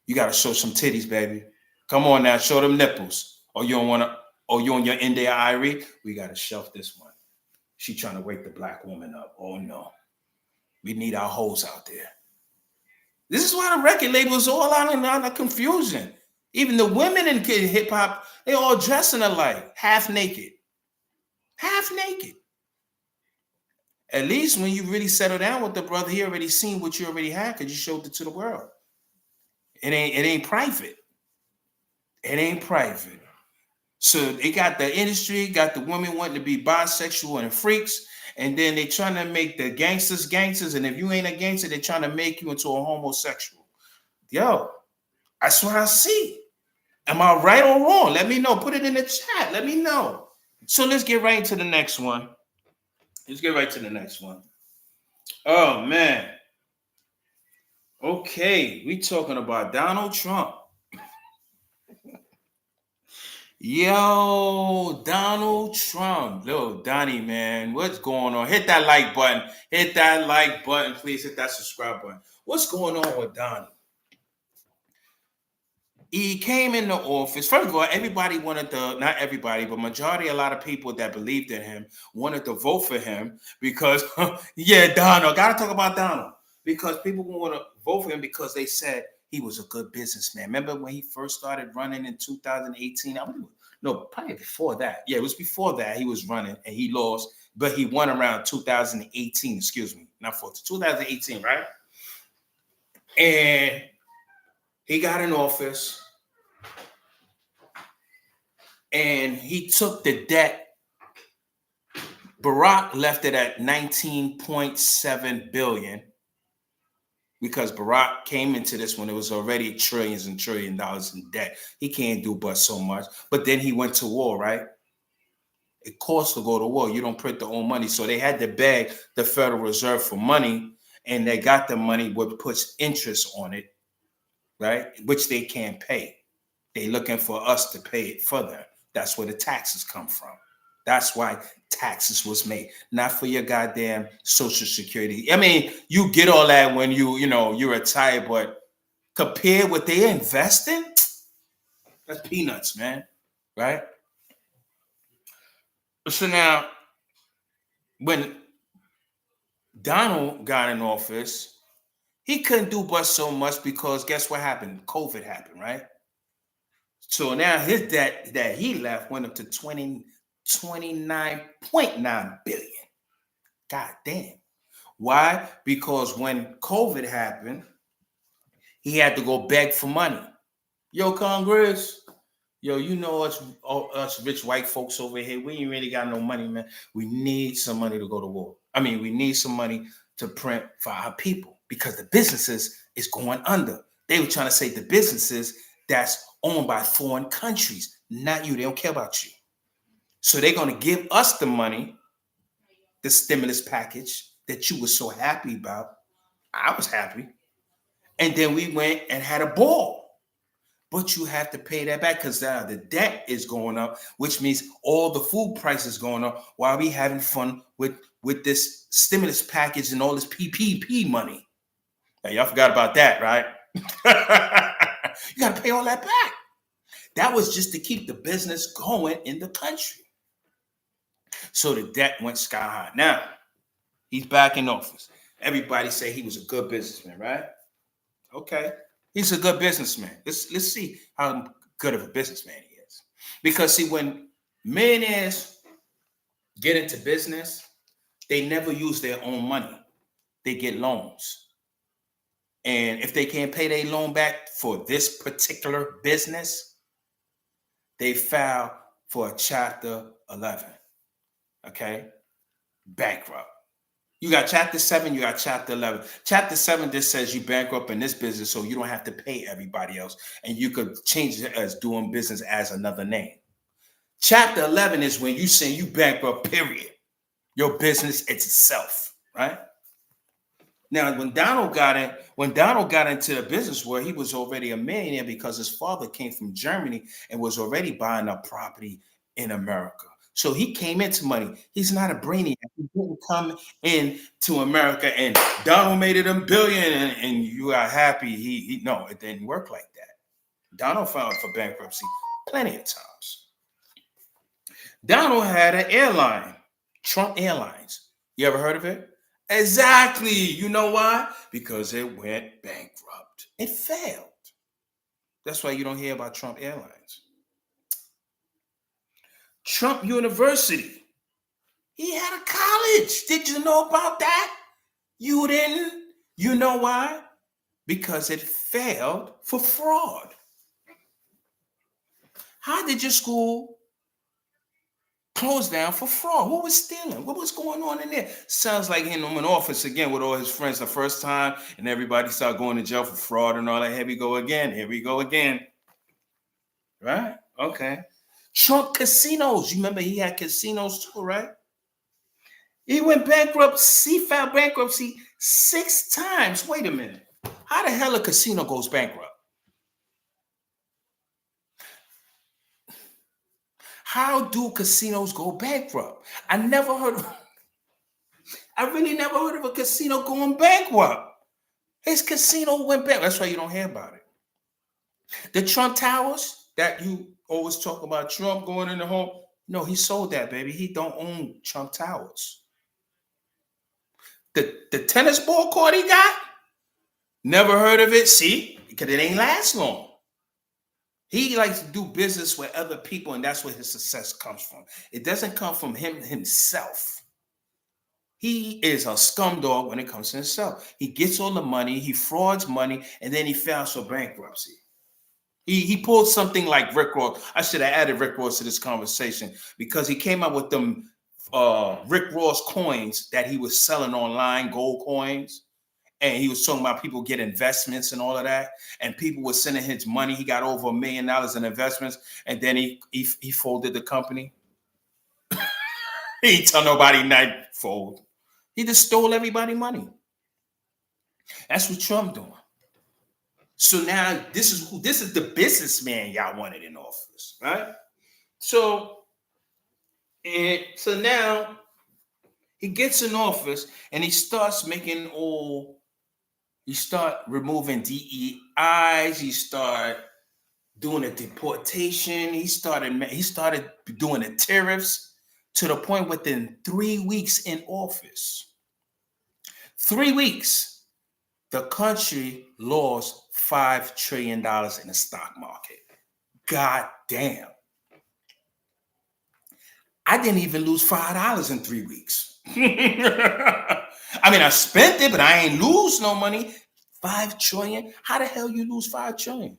You gotta show some titties, baby. Come on now, show them nipples. Or you don't wanna, or you on your India Irie. We gotta shelf this one. She trying to wake the black woman up. Oh no. We need our hoes out there. This is why the record label is all out of confusion. Even the women in hip hop, they all dressing alike, half naked. Half naked. At least when you really settle down with the brother, he already seen what you already had because you showed it to the world. It ain't private. It ain't private. So they got the industry, got the women wanting to be bisexual and freaks, and then they trying to make the gangsters gangsters, and if you ain't a gangster, they're trying to make you into a homosexual. Yo, that's what I see. Am I right or wrong? Let me know. Put it in the chat. Let me know. So let's get right into the next one. Oh, man. Okay, we talking about Donald Trump. Yo, Donald Trump. Yo, Donnie, man, what's going on? Hit that like button. Hit that like button. Please hit that subscribe button. What's going on with Donnie? He came into office. First of all, everybody wanted to, not everybody, but majority, a lot of people that believed in him wanted to vote for him because, yeah, Donald, got to talk about Donald. Because people want to vote for him because they said he was a good businessman. Remember when he first started running in 2018? No, probably before that. Yeah, it was before that he was running and he lost, but he won around 2018, excuse me, not 2018, right? And he got in office and he took the debt. Barack left it at 19.7 billion because Barack came into this when it was already trillions and trillions of dollars in debt. He can't do but so much. But then he went to war, right? It costs to go to war. You don't print the own money. So they had to beg the Federal Reserve for money, and they got the money which puts interest on it, right? Which they can't pay. They're looking for us to pay it for them. That's where the taxes come from. That's why taxes was made, not for your goddamn Social Security. I mean, you get all that when you retire, but compared what they invest in, that's peanuts, man, right? So now, when Donald got in office, he couldn't do but so much because guess what happened? COVID happened, right? So now his debt that he left went up to 29.9 billion. God damn. Why? Because when COVID happened, he had to go beg for money. Yo, Congress. Yo, you know us rich white folks over here, we ain't really got no money, man. We need some money to go to war. I mean, we need some money to print for our people because the businesses is going under. They were trying to say the businesses that's owned by foreign countries, not you. They don't care about you. So they're going to give us the money, the stimulus package that you were so happy about. I was happy. And then we went and had a ball. But you have to pay that back because now the debt is going up, which means all the food prices going up while we having fun with this stimulus package and all this PPP money. Now, y'all forgot about that, right? You got to pay all that back. That was just to keep the business going in the country. So the debt went sky high. Now, he's back in office. Everybody say he was a good businessman, right? Okay. He's a good businessman. Let's see how good of a businessman he is. Because see, when millionaires get into business, they never use their own money. They get loans. And if they can't pay their loan back for this particular business, they file for a Chapter 11. Okay? Bankrupt. You got Chapter 7, you got Chapter 11. Chapter 7 just says you bankrupt in this business so you don't have to pay everybody else. And you could change it as doing business as another name. Chapter 11 is when you say you bankrupt, period. Your business itself, right? Now, when Donald got into the business world, he was already a millionaire because his father came from Germany and was already buying up property in America. So he came into money. He's not a brainiac. He didn't come into America and Donald made it $1 billion and you are happy. No, it didn't work like that. Donald filed for bankruptcy plenty of times. Donald had an airline, Trump Airlines. You ever heard of it? Exactly. You know why? Because it went bankrupt. It failed. That's why you don't hear about Trump Airlines. Trump University. He had a college. Did you know about that? You didn't? You know why? Because it failed for fraud. How did your school closed down for fraud? Who was stealing? What was going on in there? Sounds like him in office again with all his friends the first time, and everybody started going to jail for fraud and all that. Here we go again. Here we go again. Right? Okay. Trump casinos. You remember he had casinos too, right? He went bankrupt. He filed bankruptcy 6 times. Wait a minute. How the hell a casino goes bankrupt? How do casinos go bankrupt? I really never heard of a casino going bankrupt. His casino went bankrupt. That's why you don't hear about it. The Trump Towers that you always talk about, Trump going in the home. No, he sold that, baby. He don't own Trump Towers. The tennis ball court he got? Never heard of it. See? Because it ain't last long. He likes to do business with other people, and that's where his success comes from. It doesn't come from him himself. He is a scum dog when it comes to himself. He gets all the money, he frauds money, and then he files for bankruptcy. He pulled something like Rick Ross. I should have added Rick Ross to this conversation because he came up with them Rick Ross coins that he was selling online, gold coins. And he was talking about people get investments and all of that. And people were sending his money. He got over $1 million in investments. And then he folded the company. He ain't tell nobody not fold. He just stole everybody's money. That's what Trump doing. So now this is the businessman y'all wanted in office, right? So now he gets in office and he starts removing DEIs. He started doing a deportation. He started doing the tariffs to the point within 3 weeks in office. 3 weeks, the country lost $5 trillion in the stock market. God damn. I didn't even lose $5 in 3 weeks. I mean, I spent it, but I ain't lose no money. $5 trillion? How the hell you lose $5 trillion?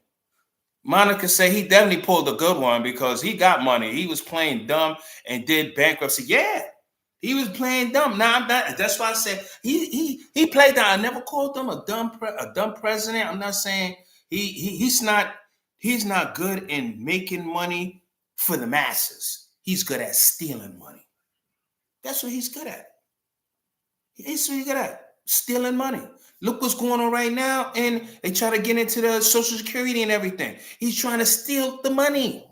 Monica said he definitely pulled a good one because he got money. He was playing dumb and did bankruptcy. Yeah, he was playing dumb. Now that's why I said he played dumb. I never called him a dumb president. I'm not saying he's not good in making money for the masses. He's good at stealing money. That's what he's good at. He's really good at stealing money. Look what's going on right now, and they try to get into the Social Security and everything. He's trying to steal the money.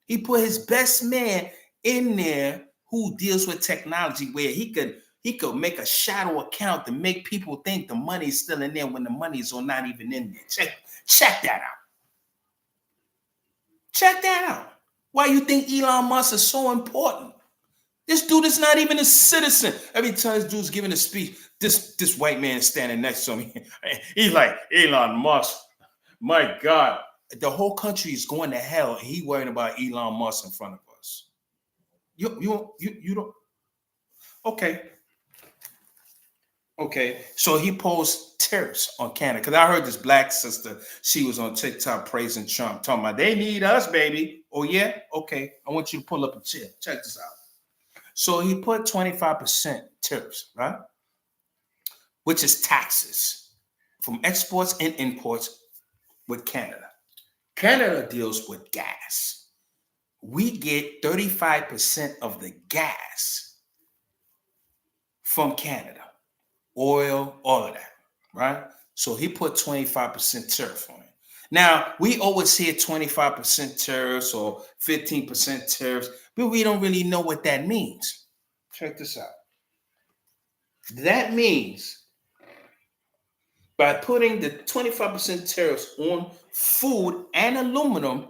He put his best man in there who deals with technology, where he could make a shadow account to make people think the money is still in there when the money is not even in there. Check that out. Check that out. Why you think Elon Musk is so important? This dude is not even a citizen. Every time this dude's giving a speech, this white man is standing next to me. He's like, Elon Musk. My God. The whole country is going to hell, and he worrying about Elon Musk in front of us. You don't. Okay. Okay. So he posed tariffs on Canada. Because I heard this black sister, she was on TikTok praising Trump, talking about they need us, baby. Oh, yeah? Okay. I want you to pull up a chair. Check this out. So he put 25% tariffs, right? Which is taxes from exports and imports with Canada. Canada deals with gas. We get 35% of the gas from Canada. Oil, all of that, right? So he put 25% tariff on it. Now, we always hear 25% tariffs or 15% tariffs, but we don't really know what that means. Check this out. That means by putting the 25% tariffs on food and aluminum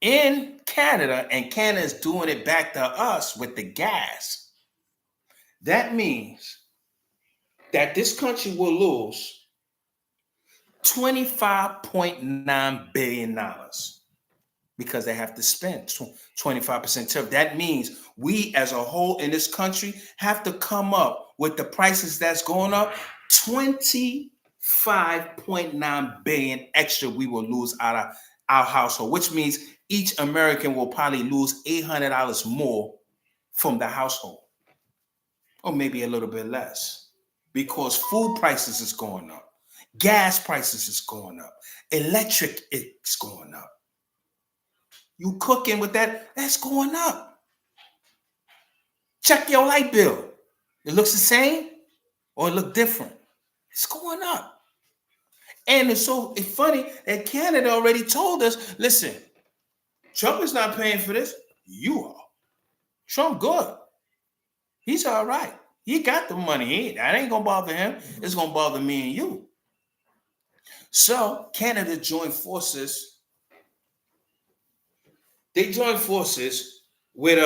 in Canada, and Canada is doing it back to us with the gas, that means that this country will lose $25.9 billion because they have to spend 25% tariff. That means we as a whole in this country have to come up with the prices that's going up. 25.9 billion extra we will lose out of our household, which means each American will probably lose $800 more from the household, or maybe a little bit less, because food prices is going up, gas prices is going up, electric is going up. You cooking with that, that's going up. Check your light bill. It looks the same or it look different. It's going up. And it's funny that Canada already told us, listen, Trump is not paying for this. You are. Trump good. He's all right. He got the money. That ain't going to bother him. It's going to bother me and you. So Canada joined forces. They joined forces with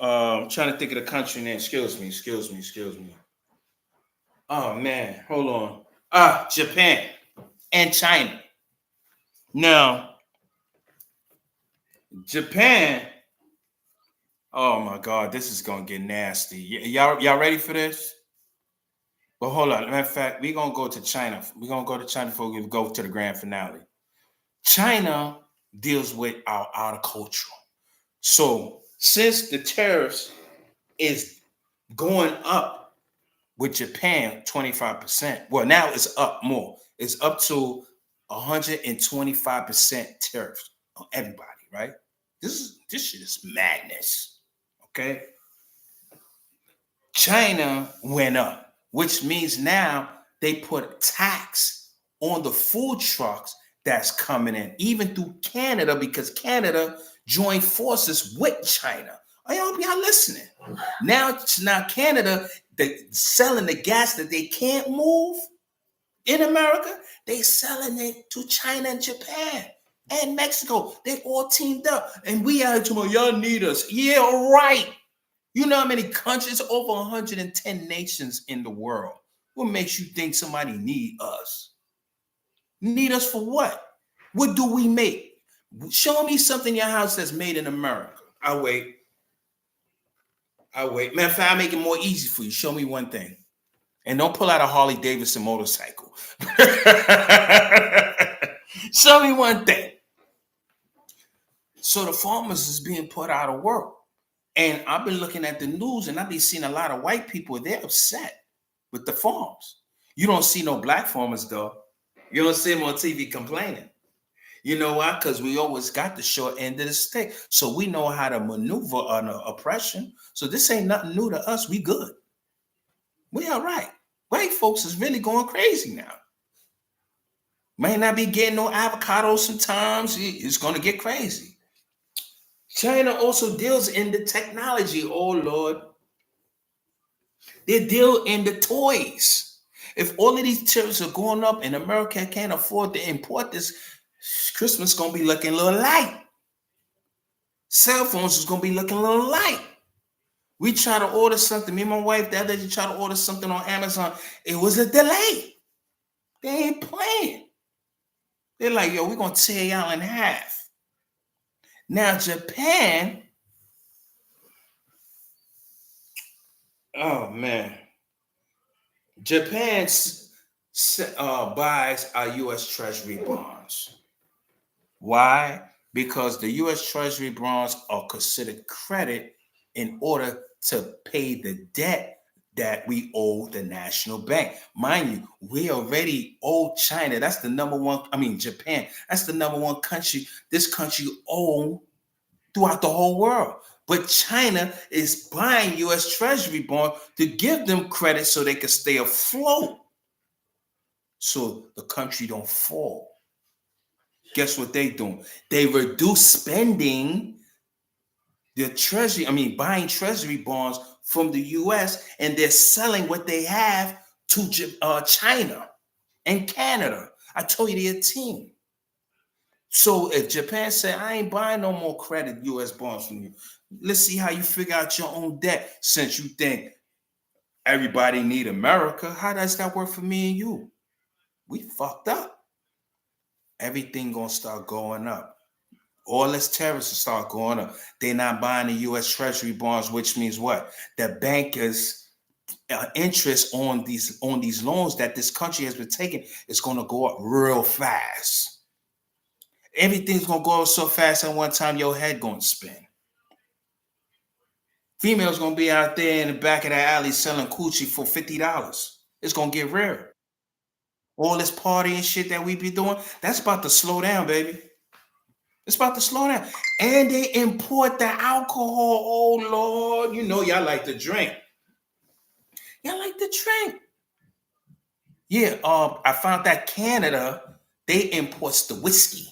I'm trying to think of the country name. Excuse me. Oh man, hold on. Japan and China. Now, Japan. Oh my God, this is gonna get nasty. Y'all ready for this? But hold on. Matter of fact, we're gonna go to China. We're gonna go to China before we go to the grand finale. China deals with our agriculture. So since the tariffs is going up with Japan 25%, well, now it's up more. It's up to 125% tariffs on everybody, right? This shit is madness. Okay. China went up, which means now they put tax on the food trucks that's coming in, even through Canada, because Canada joined forces with China. Are y'all listening? Now Canada, they selling the gas that they can't move in America, they selling it to China and Japan and Mexico. They all teamed up. And we are tomorrow, y'all need us. Yeah, right. You know how many countries? Over 110 nations in the world. What makes you think somebody need us? Need us for what? What do we make? Show me something in your house that's made in America. I'll wait. Matter of fact, I'll make it more easy for you. Show me one thing. And don't pull out a Harley Davidson motorcycle. Show me one thing. So the farmers is being put out of work. And I've been looking at the news and I've been seeing a lot of white people. They're upset with the farms. You don't see no black farmers, though. You don't see them on TV complaining. You know why? Because we always got the short end of the stick. So we know how to maneuver under oppression. So this ain't nothing new to us. We good. We all right. White folks is really going crazy now. May not be getting no avocado sometimes. It's going to get crazy. China also deals in the technology. Oh, Lord. They deal in the toys. If all of these tariffs are going up and America can't afford to import this, Christmas going to be looking a little light. cell phones is gonna be looking a little light. We try to order something. Me and my wife the other day try to order something on Amazon. It was a delay. They ain't playing. They're like, yo, we're gonna tear y'all in half. Now Japan, oh man, Japan buys our U.S. Treasury bonds. Why? Because the U.S. Treasury bonds are considered credit in order to pay the debt that we owe the national bank. Mind you, we already owe China. That's the number one, Japan. That's the number one country this country owe throughout the whole world. But China is buying U.S. Treasury bond to give them credit so they can stay afloat, so the country don't fall. Guess what they doing? They reduce spending the treasury, buying treasury bonds from the U.S. and they're selling what they have to China and Canada. I told you they're a team. So if Japan said, I ain't buying no more credit U.S. bonds from you, let's see how you figure out your own debt. Since you think everybody need America, how does that work for me and you? We fucked up. Everything gonna start going up. All this tariffs will start going up. They're not buying the U.S. Treasury bonds, which means what? The bankers' interest on these loans that this country has been taking is gonna go up real fast. Everything's gonna go up so fast at one time, your head gonna spin. Females gonna be out there in the back of the alley selling coochie for $50. It's gonna get rare. All this party and shit that we be doing, that's about to slow down, baby. It's about to slow down. And they import the alcohol. Oh, Lord. You know y'all like to drink. Y'all like to drink. Yeah, I found that Canada, they imports the whiskey.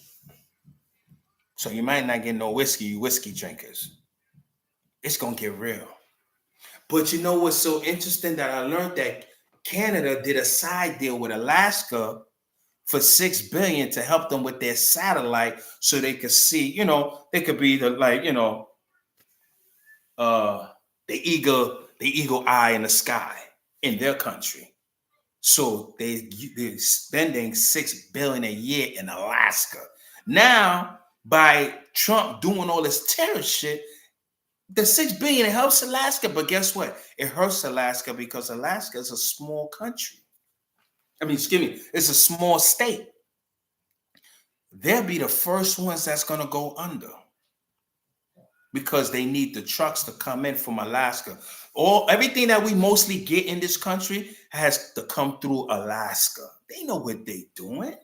So you might not get no whiskey, you whiskey drinkers. It's going to get real. But you know what's so interesting that I learned that Canada did a side deal with Alaska for $6 billion to help them with their satellite so they could see, they could be the eagle eye in the sky in their country. So they're spending $6 billion a year in Alaska. Now, by Trump doing all this terror shit, the $6 billion helps Alaska, but guess what? It hurts Alaska because Alaska is a small country. It's a small state. They'll be the first ones that's going to go under because they need the trucks to come in from Alaska. Everything that we mostly get in this country has to come through Alaska. They know what they're doing.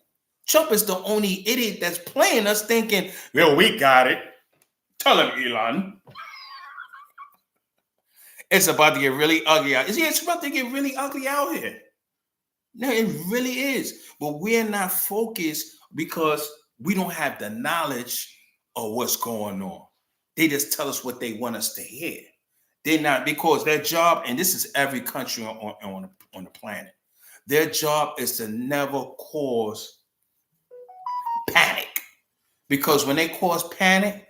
Trump is the only idiot that's playing us thinking, well, we got it. Tell him, Elon. It's about to get really ugly out. It's about to get really ugly out here. No, it really is. But we're not focused because we don't have the knowledge of what's going on. They just tell us what they want us to hear. They're not, because their job, and this is every country on the planet, their job is to never cause panic. Because when they cause panic,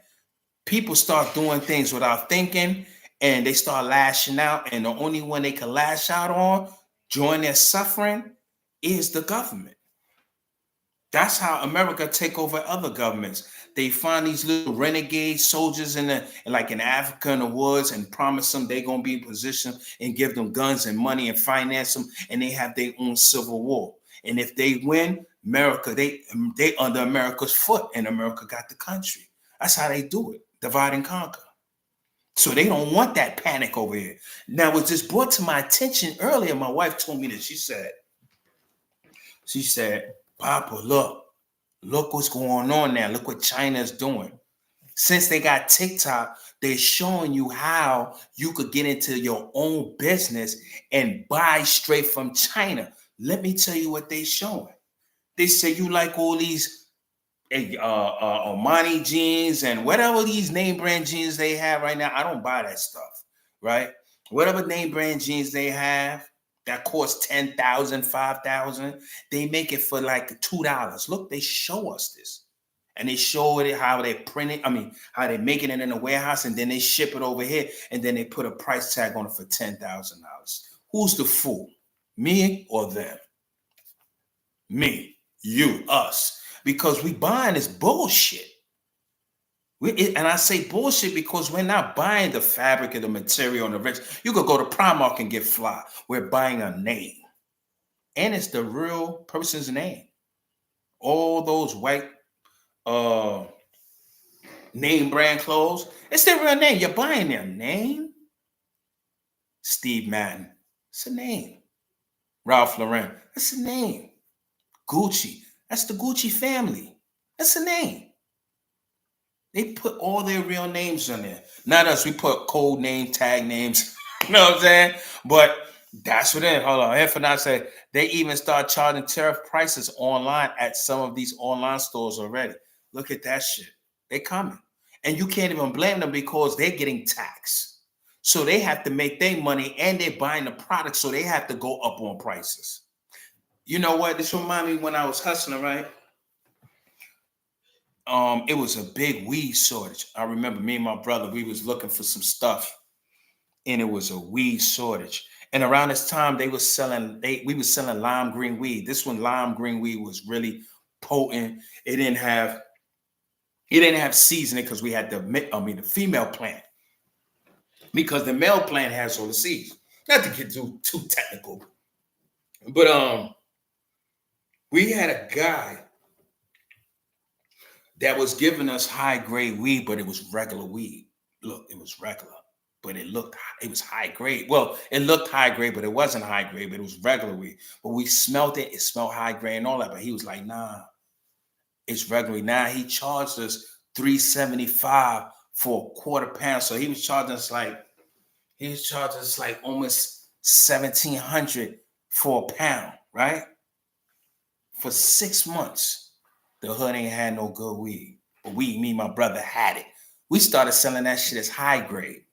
people start doing things without thinking and they start lashing out. And the only one they can lash out on during their suffering is the government. That's how America take over other governments. They find these little renegade soldiers in Africa in the woods and promise them they're gonna be in position and give them guns and money and finance them, and they have their own civil war. And if they win, America, they under America's foot, and America got the country. That's how they do it, divide and conquer. So they don't want that panic over here. Now, it was just brought to my attention earlier. My wife told me that she said, Papa, look what's going on now. Look what China's doing. Since they got TikTok, they're showing you how you could get into your own business and buy straight from China. Let me tell you what they're showing. They say you like all these Armani jeans and whatever these name brand jeans they have right now. I don't buy that stuff, right? Whatever name brand jeans they have that cost $10,000, $5,000, they make it for like $2. Look, they show us this. And they show it how they print it. I mean, how they making it in a warehouse, and then they ship it over here, and then they put a price tag on it for $10,000. Who's the fool? Me or them? Me, you, us. Because we buying this bullshit. And I say bullshit because we're not buying the fabric and the material and the rich. You could go to Primark and get fly. We're buying a name. And it's the real person's name. All those white name brand clothes, it's their real name. You're buying their name. Steve Madden, it's a name. Ralph Lauren, that's a name. Gucci, that's the Gucci family. That's a name. They put all their real names on there. Not us, we put code name, tag names. You know what I'm saying? But that's what it is. Hold on. F&I said they even start charging tariff prices online at some of these online stores already. Look at that shit. They coming. And you can't even blame them because they're getting taxed. So they have to make their money and they're buying the product. So they have to go up on prices. You know what? This reminds me when I was hustling, right? It was a big weed shortage. I remember me and my brother, we was looking for some stuff, and it was a weed shortage. And around this time, we were selling lime green weed. This one, lime green weed, was really potent. It didn't have seeds in it because we had the female plant. Because the male plant has all the seeds. Not to get too technical, but we had a guy that was giving us high grade weed, but it was regular weed. Look, it was regular, but it was high grade. Well, it looked high grade, but it wasn't high grade, but it was regular weed. But we smelled it. It smelled high grade and all that. But he was like, nah, it's regular. Now he charged us $3.75 for a quarter pound. So he was charging us like almost $1,700 for a pound, right? For 6 months. The hood ain't had no good weed. But me, my brother, had it. We started selling that shit as high grade.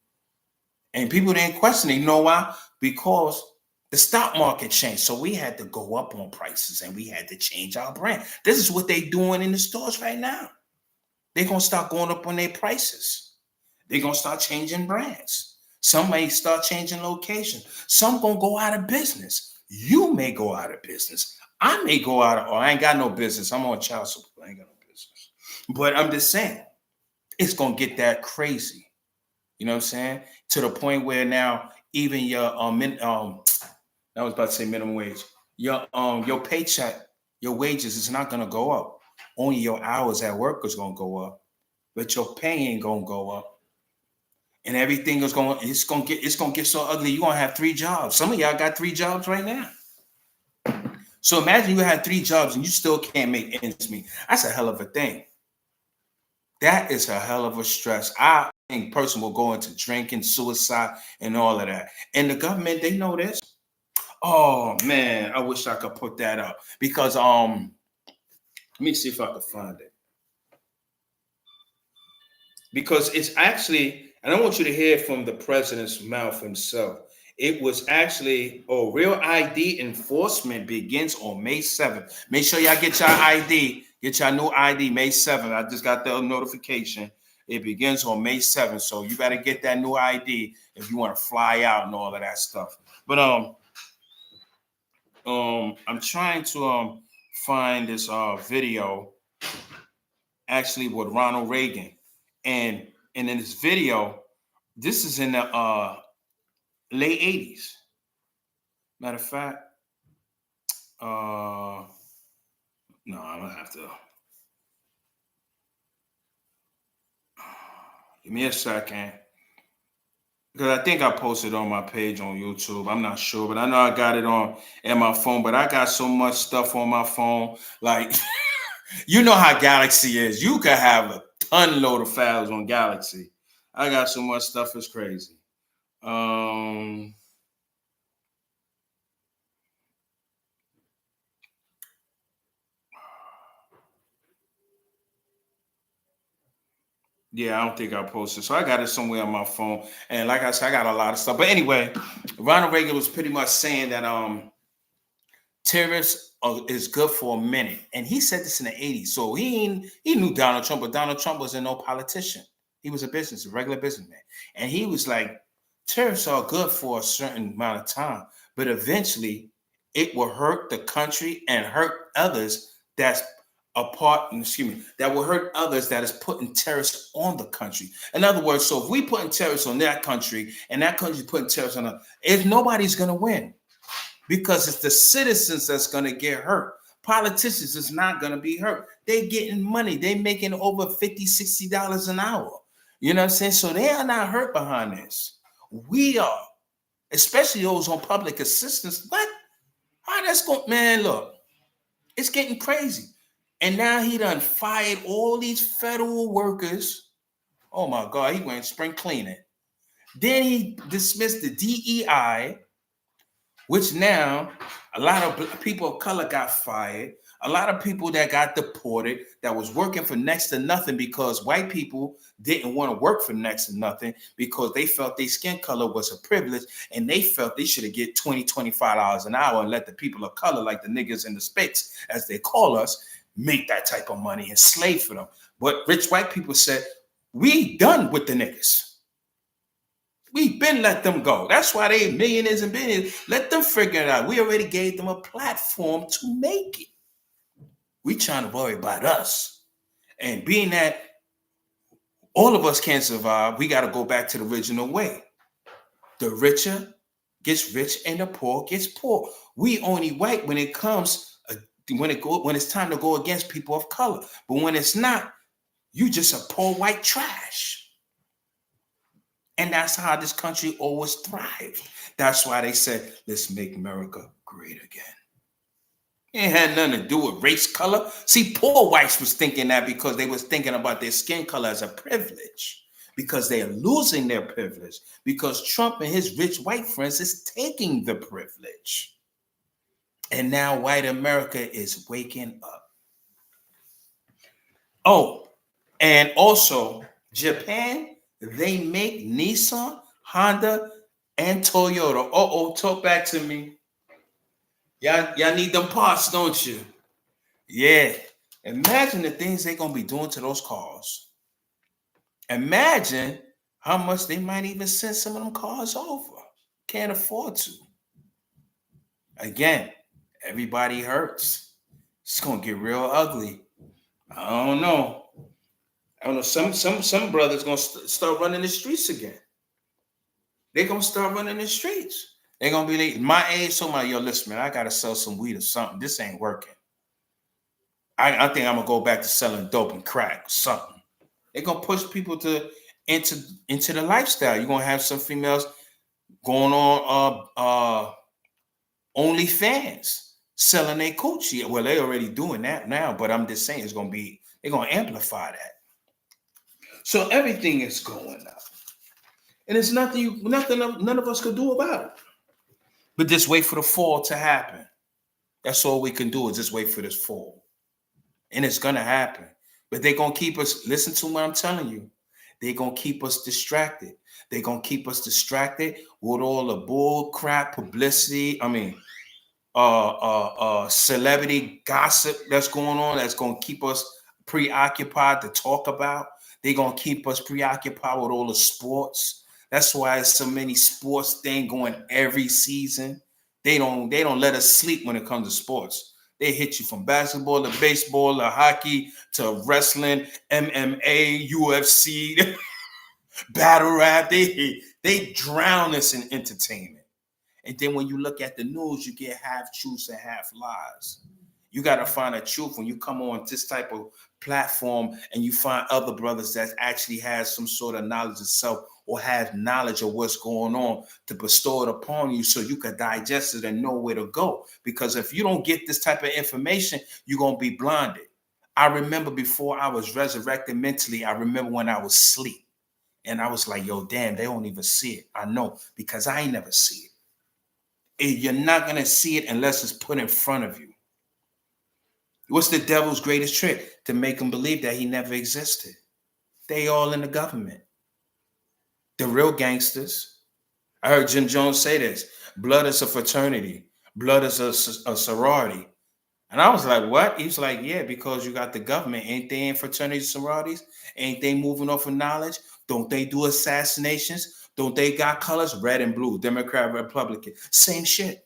And people didn't question it. You know why? Because the stock market changed. So we had to go up on prices and we had to change our brand. This is what they doing in the stores right now. They're going to start going up on their prices. They're going to start changing brands. Some may start changing location. Some going to go out of business. You may go out of business. I may go out of, I ain't got no business. I'm on child support. I ain't got no business. But I'm just saying, it's going to get that crazy. You know what I'm saying? To the point where now even your, I was about to say minimum wage. Your paycheck, your wages is not going to go up. Only your hours at work is going to go up. But your pay ain't going to go up. And everything is going to get so ugly. You're going to have 3 jobs. Some of y'all got 3 jobs right now. So imagine you had 3 jobs and you still can't make ends meet. That's a hell of a thing. That is a hell of a stress. I think person will go into drinking, suicide, and all of that. And the government, they know this. Oh man, I wish I could put that up because let me see if I can find it. Because it's actually, and I want you to hear from the president's mouth himself. It was actually, real ID enforcement begins on May 7th. Make sure y'all get your ID, get your new ID May 7th. I just got the notification. It begins on May 7th. So you better get that new ID if you want to fly out and all of that stuff. But I'm trying to find this video actually with Ronald Reagan. And in this video, this is in the late 80s. Matter of fact, no, I'm gonna have to. Give me a second. Because I think I posted on my page on YouTube. I'm not sure, but I know I got it on my phone. But I got so much stuff on my phone. Like, you know how Galaxy is. You could have a ton load of files on Galaxy. I got so much stuff, it's crazy. Yeah, I don't think I posted. So I got it somewhere on my phone. And like I said, I got a lot of stuff. But anyway, Ronald Reagan was pretty much saying that tariffs is good for a minute. And he said this in the 80s. So he knew Donald Trump, but Donald Trump wasn't no politician. He was a regular businessman. And he was like, tariffs are good for a certain amount of time, but eventually it will hurt the country and hurt others that will hurt others that is putting tariffs on the country. In other words, so if we putting tariffs on that country and that country putting tariffs on us, nobody's going to win, because it's the citizens that's going to get hurt. Politicians is not going to be hurt. They getting money. They making over $50, $60 an hour. You know what I'm saying? So they are not hurt behind this. We are, especially those on public assistance. What? How that's going? Man, look, it's getting crazy. And now he done fired all these federal workers. Oh my God, he went spring cleaning. Then he dismissed the DEI, which now a lot of people of color got fired. A lot of people that got deported that was working for next to nothing because white people didn't want to work for next to nothing because they felt their skin color was a privilege and they felt they should have get $20, $25 an hour and let the people of color, like the niggas in the space, as they call us, make that type of money and slave for them. But rich white people said, we done with the niggas. We've been let them go. That's why they millionaires and billionaires. Let them figure it out. We already gave them a platform to make it. We trying to worry about us. And being that all of us can't survive, we got to go back to the original way. The richer gets rich and the poor gets poor. We only white when it comes, when it's time to go against people of color. But when it's not, you just a poor white trash. And that's how this country always thrived. That's why they said, let's make America great again. It had nothing to do with race, color. See, poor whites was thinking that because they was thinking about their skin color as a privilege, because they are losing their privilege, because Trump and his rich white friends is taking the privilege. And now white America is waking up. Oh, and also Japan, they make Nissan, Honda, and Toyota. Talk back to me. Y'all need them parts, don't you? Yeah. Imagine the things they're going to be doing to those cars. Imagine how much they might even send some of them cars over. Can't afford to. Again, everybody hurts. It's going to get real ugly. I don't know. Some brothers going to start running the streets again. They're going to start running the streets. They're going to be my age, so yo, listen, man, I got to sell some weed or something. This ain't working. I think I'm going to go back to selling dope and crack or something. They're going to push people into the lifestyle. You're going to have some females going on OnlyFans, selling their coochie. Well, they're already doing that now, but I'm just saying they're going to amplify that. So everything is going up. And it's nothing none of us could do about it. But just wait for the fall to happen. That's all we can do is just wait for this fall. And it's going to happen. But they're going to keep us, listen to what I'm telling you. They're going to keep us distracted. They're going to keep us distracted with all the bull crap publicity. Celebrity gossip that's going on. That's going to keep us preoccupied to talk about. They're going to keep us preoccupied with all the sports. That's why there's so many sports things going every season. They don't let us sleep when it comes to sports. They hit you from basketball to baseball to hockey to wrestling, MMA, UFC, battle rap. They drown us in entertainment. And then when you look at the news, you get half truths and half lies. You got to find a truth when you come on this type of platform and you find other brothers that actually has some sort of knowledge of self or have knowledge of what's going on to bestow it upon you so you can digest it and know where to go. Because if you don't get this type of information, you're going to be blinded. I remember before I was resurrected mentally, I remember when I was asleep and I was like, yo, damn, they don't even see it. I know because I ain't never see it. You're not going to see it unless it's put in front of you. What's the devil's greatest trick? To make them believe that he never existed. They all in the government. The real gangsters. I heard Jim Jones say this. Blood is a fraternity. Blood is a sorority. And I was like, what? He was like, yeah, because you got the government. Ain't they in fraternities, sororities? Ain't they moving off of knowledge? Don't they do assassinations? Don't they got colors? Red and blue, Democrat, Republican. Same shit.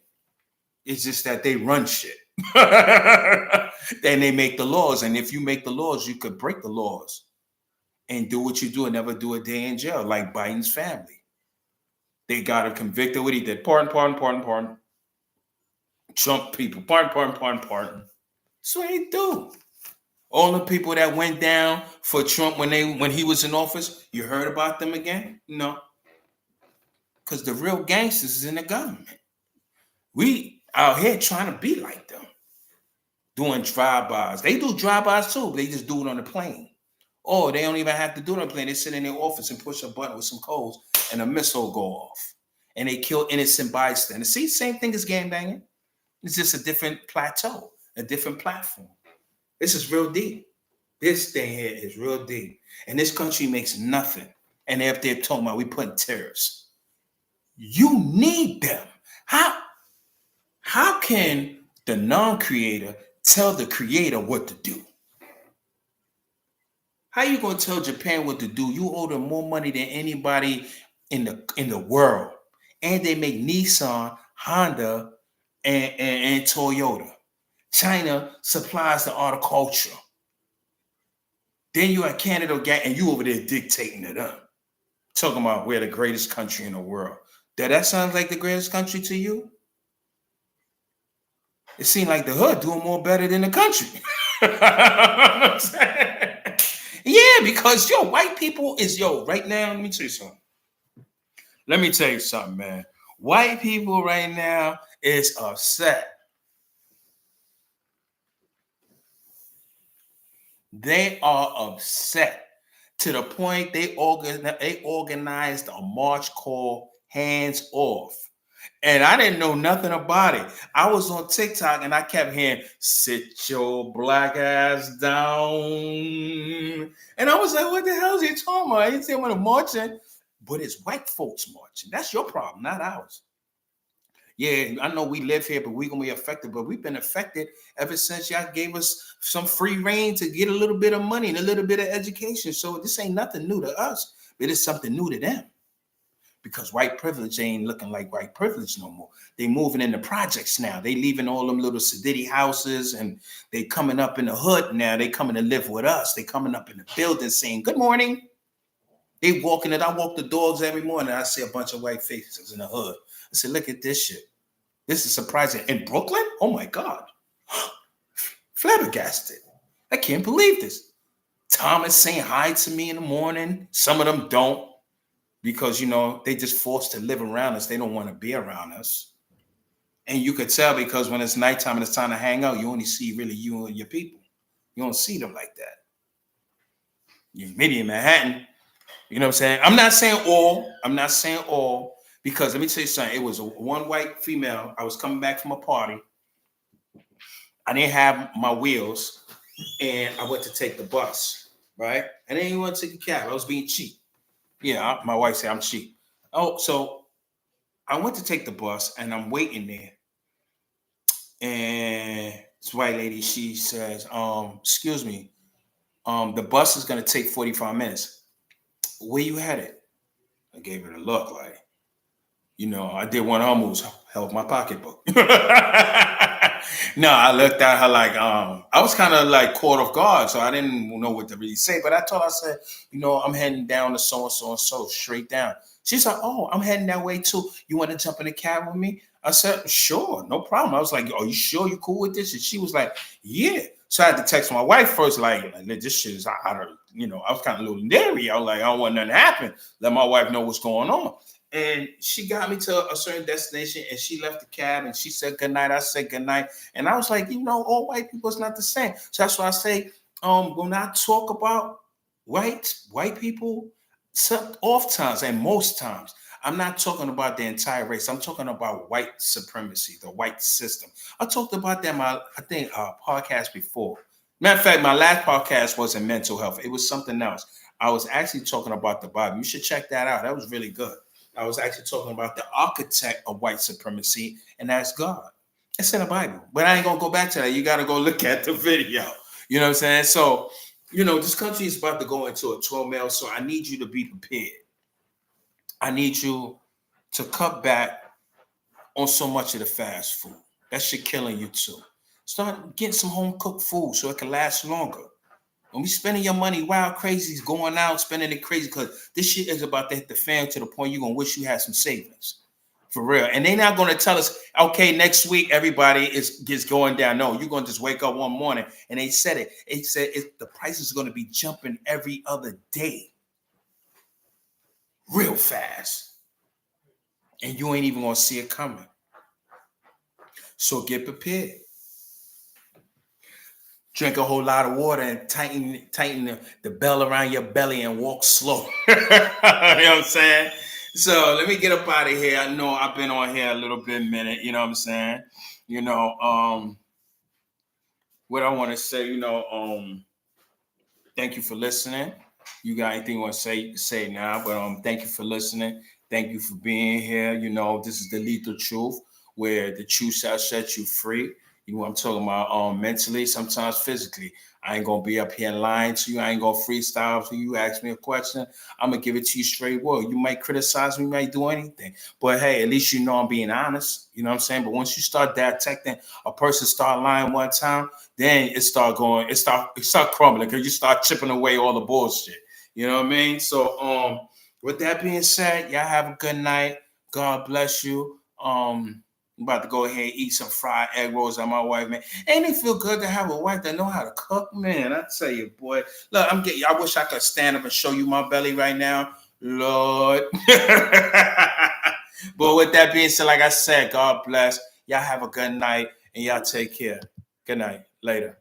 It's just that they run shit. Then they make the laws. And if you make the laws, you could break the laws and do what you do and never do a day in jail, like Biden's family. They got him convicted. What he did. Pardon. Trump people. Pardon. That's what he do. All the people that went down for Trump when he was in office, you heard about them again? No. Because the real gangsters is in the government. We out here trying to be like them. Doing drive-bys. They do drive-bys too, but they just do it on the plane. Or they don't even have to do it on the plane. They sit in their office and push a button with some codes and a missile go off. And they kill innocent bystanders. See, same thing as gangbanging. It's just a different plateau, a different platform. This is real deep. This thing here is real deep. And this country makes nothing. And they're up there talking about we putting tariffs. You need them. How can the non-creator tell the creator what to do? How you gonna tell Japan what to do? You owe them more money than anybody in the world. And they make Nissan, Honda, and Toyota. China supplies the horticulture. Then you at Canada and you over there dictating to them. Talking about we're the greatest country in the world. That sounds like the greatest country to you? It seemed like the hood doing more better than the country. Yeah, because white people is right now. Let me tell you something, man. White people right now is upset. They are upset to the point they organized a march called Hands Off. And I didn't know nothing about it. I was on TikTok and I kept hearing, sit your black ass down. And I was like, what the hell is he talking about? He said, when I'm marching, but it's white folks marching. That's your problem, not ours. Yeah, I know we live here, but we're going to be affected. But we've been affected ever since y'all gave us some free reign to get a little bit of money and a little bit of education. So this ain't nothing new to us, but it's something new to them. Because white privilege ain't looking like white privilege no more. They moving into projects now. They leaving all them little sedity houses and they coming up in the hood now. They coming to live with us. They coming up in the building saying, good morning. They walking it. I walk the dogs every morning. I see a bunch of white faces in the hood. I said, look at this shit. This is surprising. In Brooklyn? Oh my God. Flabbergasted. I can't believe this. Thomas saying hi to me in the morning. Some of them don't. Because, they just forced to live around us. They don't want to be around us. And you could tell because when it's nighttime and it's time to hang out, you only see really you and your people. You don't see them like that. Maybe in Manhattan, you know what I'm saying? I'm not saying all, because let me tell you something. It was one white female. I was coming back from a party. I didn't have my wheels, and I went to take the bus, right? I didn't even want to take a cab. I was being cheap. Yeah, my wife said I'm cheap. Oh, so I went to take the bus and I'm waiting there. And this white lady, she says, excuse me, the bus is gonna take 45 minutes. Where you headed? I gave her a look like, I did one of her moves, held my pocketbook. No, I looked at her like, I was kind of like caught off guard, so I didn't know what to really say. But I told her, I said, I'm heading down to so-and-so, straight down. She's like, oh, I'm heading that way too. You want to jump in the cab with me? I said, sure, no problem. I was like, are you sure you cool with this? And she was like, yeah. So I had to text my wife first, like this shit is out of, I was kind of a little leery. I was like, I don't want nothing to happen. Let my wife know what's going on. And she got me to a certain destination and she left the cab and she said goodnight. I said goodnight. And I was like, all white people is not the same. So that's why I say, when I talk about white people, oftentimes and most times, I'm not talking about the entire race. I'm talking about white supremacy, the white system. I talked about that in my, podcast before. Matter of fact, my last podcast wasn't mental health. It was something else. I was actually talking about the Bible. You should check that out. That was really good. I was actually talking about the architect of white supremacy, and that's God. It's in the Bible. But I ain't gonna go back to that. You gotta go look at the video. You know what I'm saying? So, this country is about to go into a turmoil. So I need you to be prepared. I need you to cut back on so much of the fast food. That shit killing you too. Start getting some home cooked food so it can last longer. Don't be spending your money wild crazy, going out, spending it crazy, because this shit is about to hit the fan to the point you're going to wish you had some savings. For real. And they're not going to tell us, okay, next week everybody gets going down. No, you're going to just wake up one morning. And they said it. It said the price is going to be jumping every other day. Real fast. And you ain't even going to see it coming. So get prepared. Drink a whole lot of water and tighten the bell around your belly and walk slow. You know what I'm saying? So let me get up out of here. I know I've been on here a little bit minute. You know what I'm saying? What I want to say, thank you for listening. You got anything you want to say, you can say now. But thank you for listening. Thank you for being here. This is the lethal truth, where the truth shall set you free. I'm talking about mentally, sometimes physically. I ain't gonna be up here lying to you. I ain't gonna freestyle to you. Ask me a question, I'm gonna give it to you straight word. You might criticize me, you might do anything, but hey, at least I'm being honest. You know what I'm saying? But once you start dissecting a person, start lying one time, then it start crumbling, because you start chipping away all the bullshit. You know what I mean? So with that being said, y'all have a good night. God bless you. I'm about to go ahead and eat some fried egg rolls on my wife, man. Ain't it feel good to have a wife that know how to cook, man? I tell you, boy. Look, I wish I could stand up and show you my belly right now, Lord. But with that being said, like I said, God bless. Y'all have a good night, and y'all take care. Good night. Later.